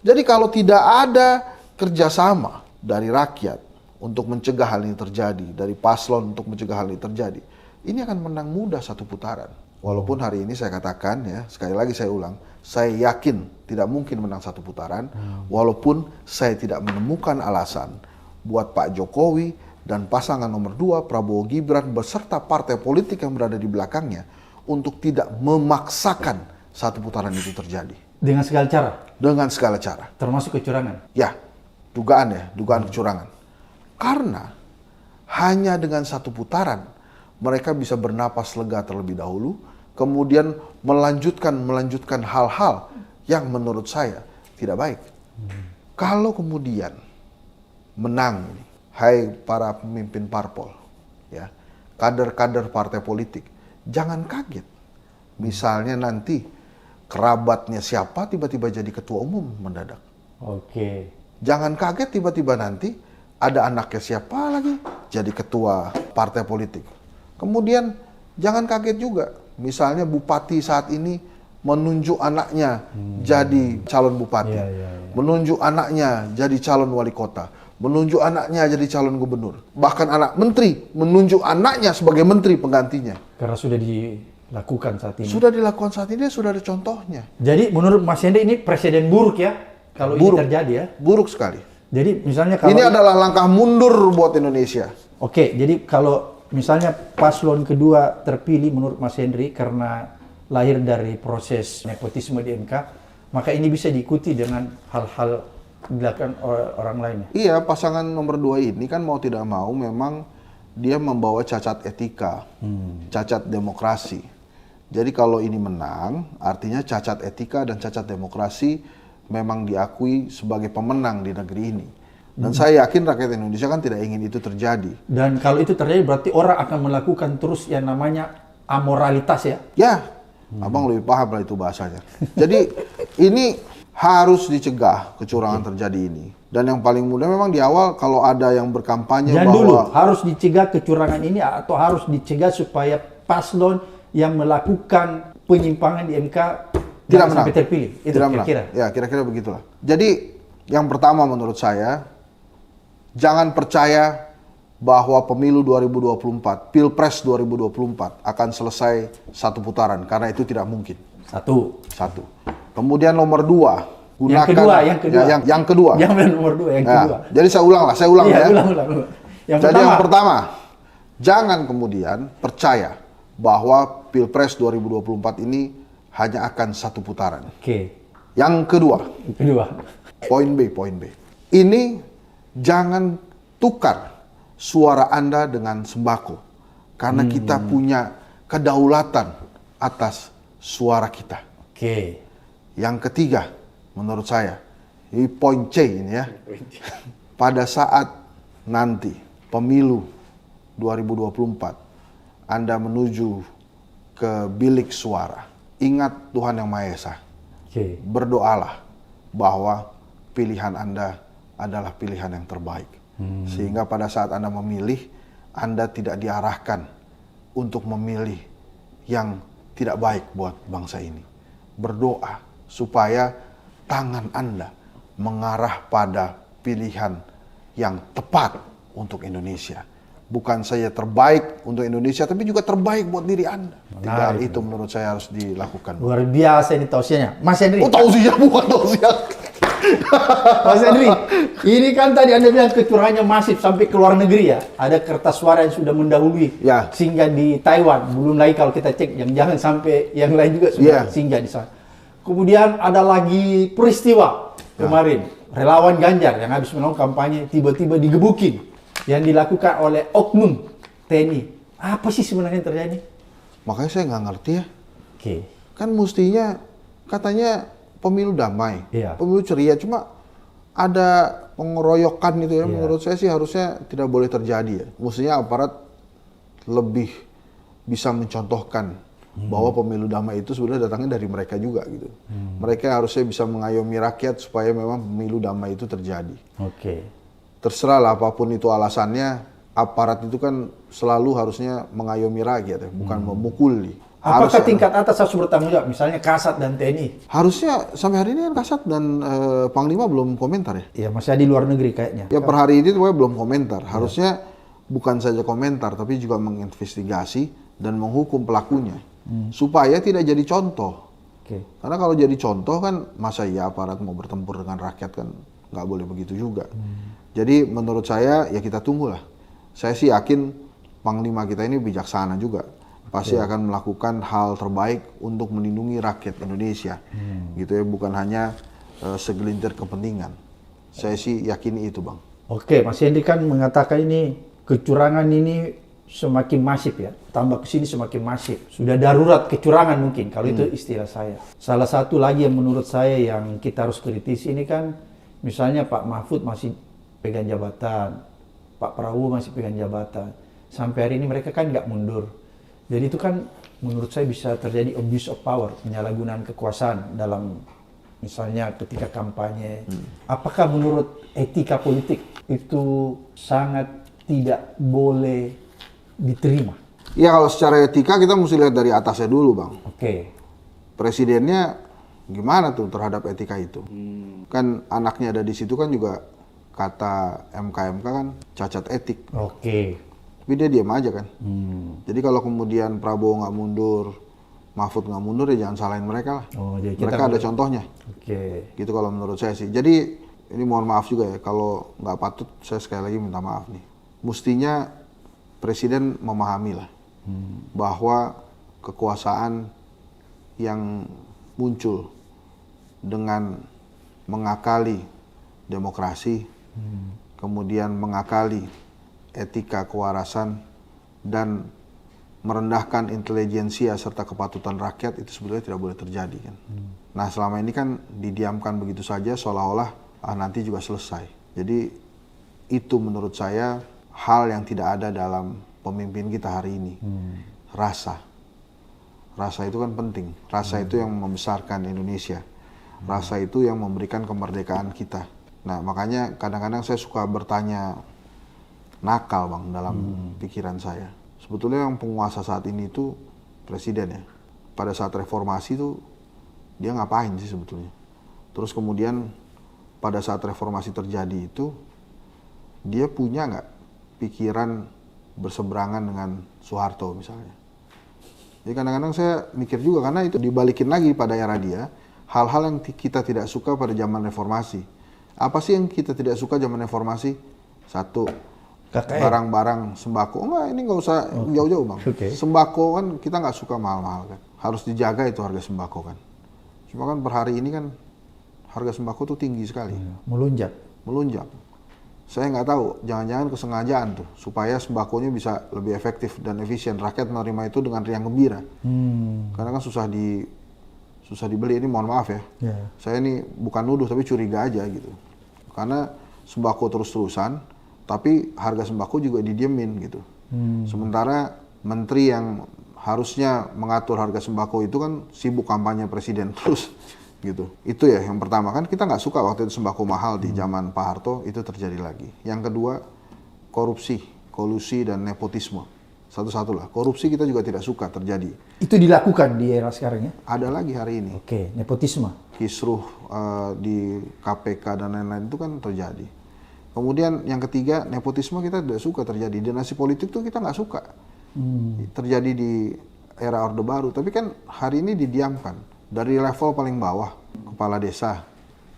Jadi kalau tidak ada kerjasama dari rakyat untuk mencegah hal ini terjadi, dari paslon untuk mencegah hal ini terjadi, ini akan menang mudah satu putaran. Walaupun hari ini saya katakan ya, sekali lagi saya ulang, saya yakin tidak mungkin menang satu putaran, walaupun saya tidak menemukan alasan buat Pak Jokowi dan pasangan nomor 2 Prabowo Gibran beserta partai politik yang berada di belakangnya untuk tidak memaksakan satu putaran itu terjadi.
Dengan segala cara?
Dengan segala cara.
Termasuk kecurangan?
Ya, dugaan kecurangan. Karena hanya dengan satu putaran mereka bisa bernapas lega terlebih dahulu, kemudian melanjutkan hal-hal yang menurut saya tidak baik. Kalau kemudian menang, hai para pemimpin parpol, ya, kader-kader partai politik, jangan kaget. Misalnya nanti kerabatnya siapa tiba-tiba jadi ketua umum mendadak. Jangan kaget tiba-tiba nanti ada anaknya siapa lagi jadi ketua partai politik. Kemudian jangan kaget juga, misalnya bupati saat ini menunjuk anaknya jadi calon bupati, menunjuk anaknya jadi calon wali kota. menunjuk anaknya jadi calon gubernur. Bahkan anak menteri menunjuk anaknya sebagai menteri penggantinya.
Karena sudah dilakukan saat ini.
Sudah dilakukan saat ini, sudah ada contohnya.
Jadi menurut Mas Henry ini presiden buruk ya kalau
Buruk.
ini terjadi ya.
Buruk sekali.
Jadi misalnya kalau
Ini adalah langkah mundur buat Indonesia.
Oke, jadi kalau misalnya paslon kedua terpilih menurut Mas Henry karena lahir dari proses nepotisme di MK, maka ini bisa diikuti dengan hal-hal dilakukan oleh orang lainnya.
Iya, pasangan nomor 2 ini kan mau tidak mau memang dia membawa cacat etika, cacat demokrasi. Jadi kalau ini menang, artinya cacat etika dan cacat demokrasi memang diakui sebagai pemenang di negeri ini. Dan saya yakin rakyat Indonesia kan tidak ingin itu terjadi.
Dan kalau itu terjadi berarti orang akan melakukan terus yang namanya amoralitas ya.
Ya, abang lebih paham lah itu bahasanya. Jadi ini harus dicegah kecurangan terjadi ini. Dan yang paling mudah memang di awal kalau ada yang berkampanye
Jangan
bahwa
dulu harus dicegah kecurangan ini atau harus dicegah supaya paslon yang melakukan penyimpangan di MK
tidak
jangan
menang,
sampai terpilih. Itu
tidak menang.
kira-kira.
Ya, kira-kira begitulah. Jadi yang pertama menurut saya, jangan percaya bahwa pemilu 2024, Pilpres 2024 akan selesai satu putaran karena itu tidak mungkin.
Satu.
Kemudian nomor 2, gunakan
Yang kedua.
yang kedua.
Jangan nomor 2, yang
Ya,
kedua.
jadi saya ulang
Iya,
ya.
ulang. Yang
Jadi
pertama,
yang pertama, jangan kemudian percaya bahwa Pilpres 2024 ini hanya akan satu putaran.
Oke.
Yang kedua, poin B. Ini jangan tukar suara Anda dengan sembako. Karena kita punya kedaulatan atas suara kita.
Oke.
Yang ketiga, menurut saya, ini poin C ini ya. Pada saat nanti pemilu 2024, Anda menuju ke bilik suara. Ingat Tuhan Yang Maha Esa.
Oke.
Berdoalah bahwa pilihan Anda adalah pilihan yang terbaik. Sehingga pada saat Anda memilih, Anda tidak diarahkan untuk memilih yang tidak baik buat bangsa ini. Berdoa supaya tangan Anda mengarah pada pilihan yang tepat untuk Indonesia. Bukan saja terbaik untuk Indonesia, tapi juga terbaik buat diri Anda. Tinggal itu menurut saya harus dilakukan.
Luar biasa ini tausiahnya. Mas Henry.
Oh, tausiah bukan tausiah.
Mas Henry, ini kan tadi Anda bilang kecurangannya masif sampai ke luar negeri ya. Ada kertas suara yang sudah mendahului
Ya.
singgah di Taiwan. Belum lagi kalau kita cek yang jangan sampai yang lain juga sudah
Ya.
singgah di sana. Kemudian ada lagi peristiwa kemarin. Relawan Ganjar yang habis melakukan kampanye tiba-tiba digebukin. Yang dilakukan oleh oknum TNI. Apa sih sebenarnya yang terjadi?
Makanya saya nggak ngerti ya.
Oke.
Kan mestinya katanya pemilu damai,
Iya.
pemilu ceria. Cuma ada pengeroyokan itu ya.
Iya.
Menurut saya sih harusnya tidak boleh terjadi ya. Mestinya aparat lebih bisa mencontohkan bahwa pemilu damai itu sebenarnya datangnya dari mereka juga gitu. Mereka harusnya bisa mengayomi rakyat supaya memang pemilu damai itu terjadi.
Oke.
Terserah lah apapun itu alasannya, aparat itu kan selalu harusnya mengayomi rakyat ya, bukan memukuli.
Apakah tingkat atas harus bertanggung jawab? Misalnya Kasat dan TNI.
Harusnya sampai hari ini kan Kasat dan Panglima belum komentar ya.
Ya masih di luar negeri kayaknya.
Ya per hari ini pokoknya belum komentar. Harusnya bukan saja komentar tapi juga menginvestigasi dan menghukum pelakunya. Supaya tidak jadi contoh.
Oke.
Karena kalau jadi contoh kan masa ya aparat mau bertempur dengan rakyat kan nggak boleh begitu juga. Jadi menurut saya ya kita tunggulah. Saya sih yakin Panglima kita ini bijaksana juga. Pasti akan melakukan hal terbaik untuk melindungi rakyat Indonesia. Gitu ya, bukan hanya segelintir kepentingan. Saya sih yakini itu, Bang.
Oke, Mas Hendy kan mengatakan ini kecurangan ini semakin masif ya. Tambah ke sini semakin masif. Sudah darurat kecurangan mungkin kalau itu istilah saya. Salah satu lagi yang menurut saya yang kita harus kritisi ini kan misalnya Pak Mahfud masih pegang jabatan, Pak Prabowo masih pegang jabatan. Sampai hari ini mereka kan nggak mundur. Jadi itu kan menurut saya bisa terjadi abuse of power, penyalahgunaan kekuasaan dalam misalnya ketika kampanye. Apakah menurut etika politik itu sangat tidak boleh diterima?
Ya kalau secara etika kita mesti lihat dari atasnya dulu, Bang.
Oke.
Presidennya gimana tuh terhadap etika itu? Kan anaknya ada di situ kan juga kata MK kan cacat etik.
Oke.
Tapi dia diam aja kan. Jadi kalau kemudian Prabowo nggak mundur, Mahfud nggak mundur, ya jangan salahin mereka lah.
Oh, jadi kita
Mereka ada contohnya.
Oke.
Gitu kalau menurut saya sih. Jadi ini mohon maaf juga ya, kalau nggak patut saya sekali lagi minta maaf nih. Mestinya Presiden memahami lah bahwa kekuasaan yang muncul dengan mengakali demokrasi, kemudian mengakali etika kewarasan, dan merendahkan intelijensia serta kepatutan rakyat, itu sebetulnya tidak boleh terjadi kan. Nah selama ini kan didiamkan begitu saja seolah-olah nanti juga selesai. Jadi itu menurut saya hal yang tidak ada dalam pemimpin kita hari ini. Rasa itu kan penting. Rasa itu yang membesarkan Indonesia. Rasa itu yang memberikan kemerdekaan kita. Nah makanya kadang-kadang saya suka bertanya nakal Bang dalam pikiran saya. Sebetulnya yang penguasa saat ini itu presiden ya. Pada saat reformasi itu dia ngapain sih sebetulnya? Terus kemudian pada saat reformasi terjadi itu dia punya nggak pikiran berseberangan dengan Soeharto misalnya? Jadi kadang-kadang saya mikir juga, karena itu dibalikin lagi pada era dia, hal-hal yang kita tidak suka pada zaman reformasi. Apa sih yang kita tidak suka zaman reformasi? Satu,
KKN.
barang-barang sembako. Enggak, ini nggak usah jauh-jauh Bang.
Oke.
Sembako kan kita nggak suka mahal-mahal kan. Harus dijaga itu harga sembako kan. Cuma kan per hari ini kan harga sembako tuh tinggi sekali.
Melunjak.
Melunjak. Saya nggak tahu, jangan-jangan kesengajaan tuh supaya sembakonya bisa lebih efektif dan efisien. Rakyat menerima itu dengan riang gembira. Karena kan susah dibeli. Ini mohon maaf ya. Saya ini bukan nuduh tapi curiga aja gitu. Karena sembako terus-terusan, tapi harga sembako juga didiemin gitu. Sementara menteri yang harusnya mengatur harga sembako itu kan sibuk kampanye presiden terus gitu. Itu ya yang pertama, kan kita nggak suka waktu itu sembako mahal di zaman Pak Harto, itu terjadi lagi. Yang kedua, korupsi, kolusi, dan nepotisme. Satu-satu lah, korupsi kita juga tidak suka terjadi.
Itu dilakukan di era sekarang ya?
Ada lagi hari ini.
Oke, nepotisme.
Kisruh di KPK dan lain-lain itu kan terjadi. Kemudian yang ketiga, nepotisme kita tidak suka terjadi. Dinasti politik tuh kita nggak suka terjadi di era Orde Baru. Tapi kan hari ini didiamkan. Dari level paling bawah, kepala desa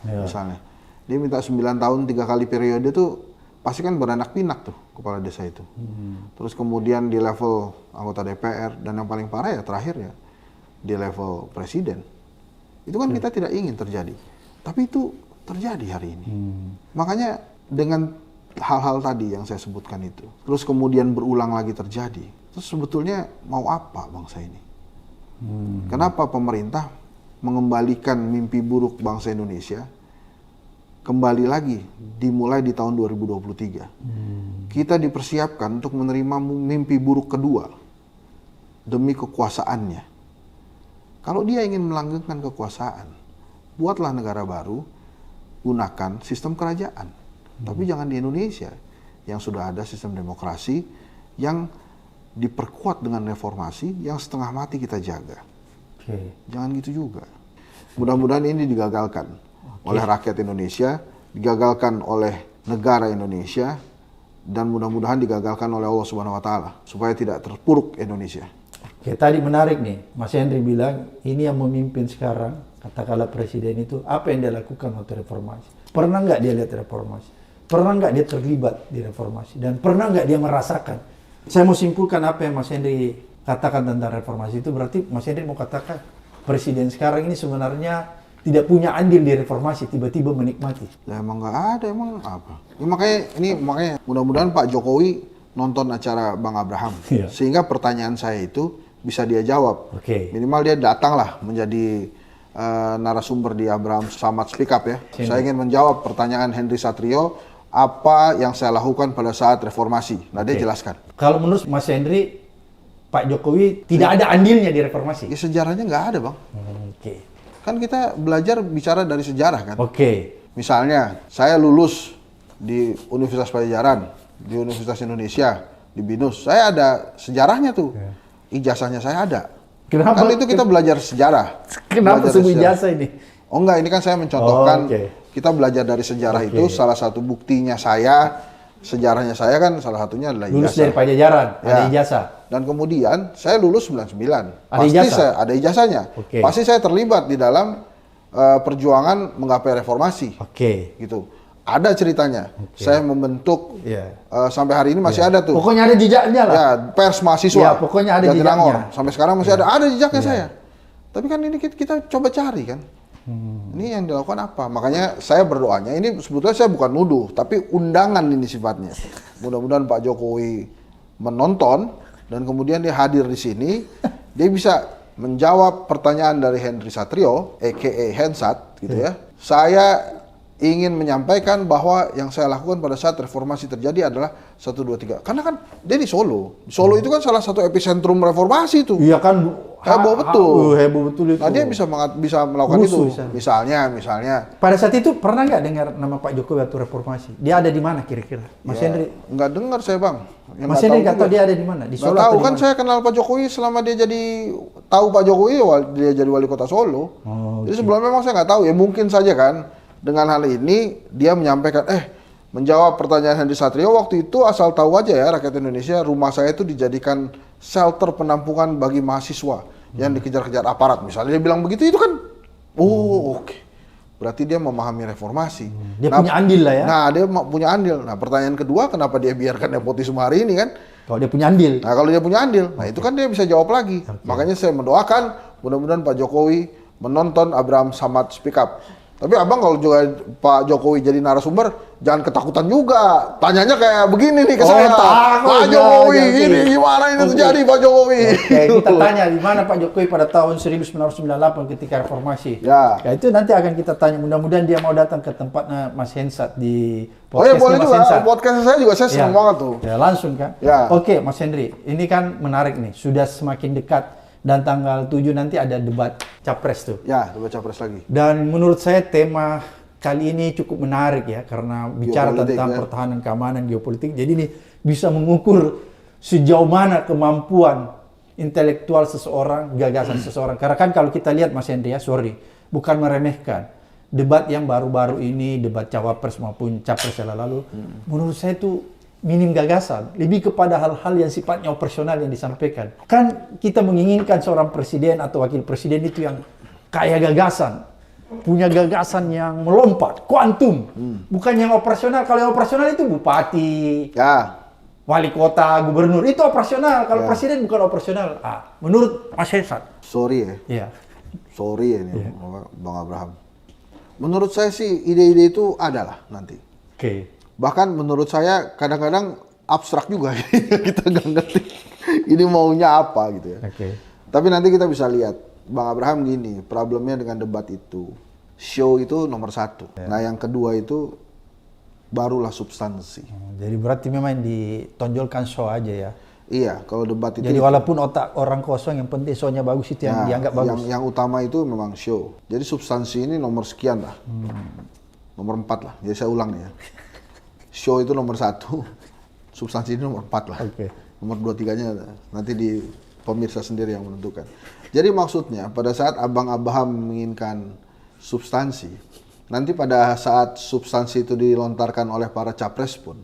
misalnya. Dia minta 9 tahun 3 kali periode tuh pasti kan beranak pinak tuh kepala desa itu. Terus kemudian di level anggota DPR, dan yang paling parah ya terakhir ya di level presiden. Itu kan kita tidak ingin terjadi. Tapi itu terjadi hari ini. Makanya dengan hal-hal tadi yang saya sebutkan itu, terus kemudian berulang lagi terjadi, terus sebetulnya mau apa bangsa ini? Kenapa pemerintah mengembalikan mimpi buruk bangsa Indonesia kembali lagi dimulai di tahun 2023? Kita dipersiapkan untuk menerima mimpi buruk kedua demi kekuasaannya. Kalau dia ingin melanggengkan kekuasaan, buatlah negara baru, gunakan sistem kerajaan. Tapi jangan di Indonesia yang sudah ada sistem demokrasi yang diperkuat dengan reformasi yang setengah mati kita jaga. Jangan gitu juga. Mudah-mudahan ini digagalkan oleh rakyat Indonesia, digagalkan oleh negara Indonesia, dan mudah-mudahan digagalkan oleh Allah Subhanahu wa Ta'ala supaya tidak terpuruk Indonesia.
Oke, tadi menarik nih, Mas Henry bilang ini yang memimpin sekarang, katakanlah presiden itu, apa yang dia lakukan waktu reformasi? Pernah nggak dia lihat reformasi? Pernah nggak dia terlibat di reformasi? Dan pernah nggak dia merasakan? Saya mau simpulkan apa yang Mas Henry katakan tentang reformasi itu, berarti Mas Henry mau katakan presiden sekarang ini sebenarnya tidak punya andil di reformasi, tiba-tiba menikmati.
Ya emang nggak ada, emang apa? Ya, makanya mudah-mudahan Pak Jokowi nonton acara Bang Abraham, sehingga pertanyaan saya itu bisa dia jawab. Minimal dia datanglah menjadi narasumber di Abraham Samad Speak Up ya. Saya ingin menjawab pertanyaan Henry Satrio, apa yang saya lakukan pada saat reformasi. Nah dia jelaskan.
Kalau menurut Mas Henry, Pak Jokowi tidak ada andilnya di reformasi?
Ya, sejarahnya nggak ada Bang. Kan kita belajar bicara dari sejarah kan. Misalnya saya lulus di Universitas Pajajaran, di Universitas Indonesia, di BINUS. Saya ada sejarahnya tuh. Ijazahnya saya ada.
Kenapa?
Kan itu kita belajar sejarah.
Kenapa semua ijazah ini?
Oh enggak, ini kan saya mencontohkan,
Oh, oke.
kita belajar dari sejarah itu, salah satu buktinya sejarahnya saya kan salah satunya adalah
Lulus
ijazah.
dari Pajajaran, ada
Ya.
ijazah.
Dan kemudian saya lulus 99.
Ada
Pasti
ijazah?
saya ada ijazahnya.
Oke.
Pasti saya terlibat di dalam perjuangan menggapai reformasi.
Oke.
Gitu. Ada ceritanya. Saya membentuk
Iya.
sampai hari ini masih ada tuh.
Pokoknya ada jejaknya lah.
Ya, pers mahasiswa.
Ya, pokoknya ada
Jatinangor.
jejaknya.
Sampai sekarang masih ada jejaknya saya. Tapi kan ini kita coba cari kan. Ini yang dilakukan apa? Makanya saya berdoanya, ini sebetulnya saya bukan nuduh, tapi undangan ini sifatnya. Mudah-mudahan Pak Jokowi menonton dan kemudian dia hadir di sini, dia bisa menjawab pertanyaan dari Henry Satrio, a.k.a. Hensat, gitu ya. Saya ingin menyampaikan bahwa yang saya lakukan pada saat reformasi terjadi adalah 1, 2, 3. Karena kan dia di Solo. Solo itu kan salah satu epicentrum reformasi itu.
Iya kan.
Heboh betul.
Heboh betul itu.
Nah dia bisa melakukan
Rusuh
itu.
bisa.
Misalnya.
Pada saat itu pernah nggak dengar nama Pak Jokowi waktu reformasi? Dia ada di mana kira-kira? Mas
Ya,
Henry?
nggak dengar saya bang. Yang
Mas
nggak
Henry nggak
juga.
tahu dia ada di mana? Di
Nggak
Solo
tahu
atau di
kan
mana?
saya kenal Pak Jokowi selama dia tahu Pak Jokowi dia jadi wali kota Solo.
Oh,
Jadi sebelumnya memang saya nggak tahu ya, mungkin saja kan dengan hal ini dia menyampaikan menjawab pertanyaan Henry Satrio waktu itu, asal tahu aja ya rakyat Indonesia, rumah saya itu dijadikan shelter penampungan bagi mahasiswa yang dikejar-kejar aparat. Misalnya dia bilang begitu, itu kan oke. Berarti dia memahami reformasi.
Dia punya andil lah ya.
Nah, dia punya andil. Nah, pertanyaan kedua, kenapa dia biarkan nepotisme hari ini kan?
Kalau dia punya andil.
Nah, kalau dia punya andil, nah itu kan dia bisa jawab lagi. Makanya saya mendoakan mudah-mudahan Pak Jokowi menonton Abraham Samad Speak Up. Tapi abang kalau juga Pak Jokowi jadi narasumber, jangan ketakutan juga. Tanyanya kayak begini nih ke saya.
takut.
Pak Jokowi,
Jangan.
ini gimana ini terjadi Pak Jokowi?
Oke, kita tanya di mana Pak Jokowi pada tahun 1998 ketika reformasi.
Ya.
Itu nanti akan kita tanya. Mudah-mudahan dia mau datang ke tempatnya Mas Hensat di
Oh ya
podcastnya
boleh
Mas
juga,
Hensat.
podcast saya juga saya senang banget tuh.
Ya langsung kan.
Ya.
Oke Mas Henry, ini kan menarik nih. Sudah semakin dekat dan tanggal 7 nanti ada debat capres tuh.
Ya, coba capres lagi.
Dan menurut saya tema kali ini cukup menarik ya, karena bicara
Geopolitik,
tentang
ya.
pertahanan keamanan geopolitik. Jadi ini bisa mengukur sejauh mana kemampuan intelektual seseorang, gagasan seseorang. Karena kan kalau kita lihat Mas Henry ya, sorry, bukan meremehkan. Debat yang baru-baru ini, debat cawapres maupun capres yang lalu, menurut saya itu minim gagasan. Lebih kepada hal-hal yang sifatnya operasional yang disampaikan. Kan kita menginginkan seorang presiden atau wakil presiden itu yang kaya gagasan. Punya gagasan yang melompat, kuantum. Bukan yang operasional. Kalau yang operasional itu bupati,
Ya.
wali kota, gubernur. Itu operasional. Kalau
Ya.
presiden bukan operasional. Menurut Mas Hensat.
Sorry ya.
Iya.
Sorry ya ini Bang Abraham. Menurut saya sih ide-ide itu adalah nanti.
Oke.
Bahkan menurut saya kadang-kadang abstrak juga. Kita nggak ngerti ini maunya apa gitu ya.
Oke.
Tapi nanti kita bisa lihat. Bang Abraham gini, problemnya dengan debat itu. Show itu nomor 1. Nah yang kedua itu barulah substansi.
Jadi berarti memang ditonjolkan show aja ya.
Iya, kalau debat itu
Jadi walaupun otak orang kosong, yang penting show-nya bagus itu yang dianggap bagus.
Yang utama itu memang show. Jadi substansi ini nomor sekian lah. Nomor 4 lah. Jadi saya ulang nih ya. Show itu nomor 1. Substansi ini nomor 4 lah.
Oke.
Nomor 2, 3-nya nanti di pemirsa sendiri yang menentukan. Jadi maksudnya pada saat Abang Abraham menginginkan substansi, nanti pada saat substansi itu dilontarkan oleh para capres pun,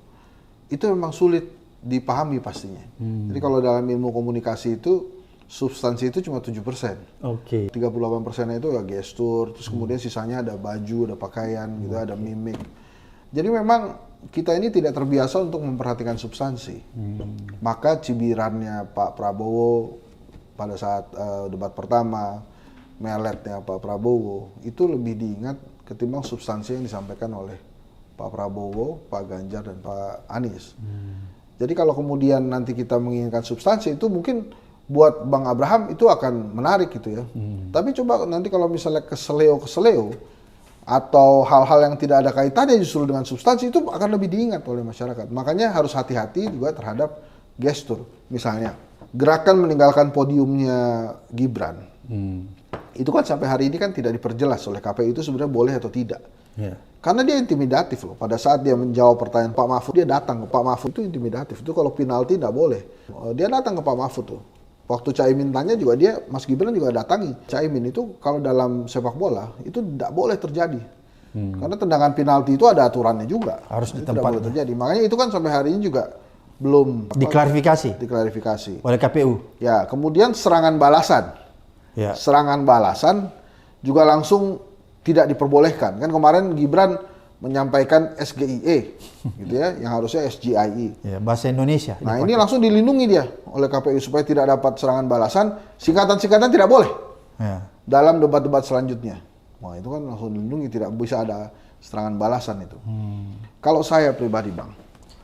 itu memang sulit dipahami pastinya. Jadi kalau dalam ilmu komunikasi itu, substansi itu cuma 7%.
Oke.
38%-nya itu ya gestur, terus kemudian sisanya ada baju, ada pakaian, gitu, ada mimik. Jadi memang kita ini tidak terbiasa untuk memperhatikan substansi. Maka cibirannya Pak Prabowo pada saat debat pertama, meletnya Pak Prabowo, itu lebih diingat ketimbang substansi yang disampaikan oleh Pak Prabowo, Pak Ganjar, dan Pak Anies. Jadi kalau kemudian nanti kita menginginkan substansi, itu mungkin buat Bang Abraham itu akan menarik gitu ya. Tapi coba nanti kalau misalnya keseleo atau hal-hal yang tidak ada kaitannya justru dengan substansi, itu akan lebih diingat oleh masyarakat. Makanya harus hati-hati juga terhadap gestur. Misalnya, gerakan meninggalkan podiumnya Gibran. Itu kan sampai hari ini kan tidak diperjelas oleh KPU itu sebenarnya boleh atau tidak.
Yeah.
Karena dia intimidatif loh. Pada saat dia menjawab pertanyaan Pak Mahfud, dia datang ke Pak Mahfud, itu intimidatif. Itu kalau penalti nggak boleh. Dia datang ke Pak Mahfud tuh. Waktu Caimin tanya juga Mas Gibran juga datangi. Caimin itu kalau dalam sepak bola itu tidak boleh terjadi. Karena tendangan penalti itu ada aturannya juga.
Harus di
Tidak boleh
tempatnya.
terjadi. Makanya itu kan sampai hari ini juga belum diklarifikasi.
oleh KPU.
Ya, kemudian serangan balasan.
Ya.
Serangan balasan juga langsung tidak diperbolehkan. Kan kemarin Gibran menyampaikan SGIE gitu ya, yang harusnya SGIE.
Ya, bahasa Indonesia.
Nah, ini langsung dilindungi dia oleh KPU supaya tidak dapat serangan balasan. Singkatan-singkatan tidak boleh
Ya.
dalam debat-debat selanjutnya. Wah, itu kan langsung dilindungi, tidak bisa ada serangan balasan itu. Kalau saya pribadi, Bang.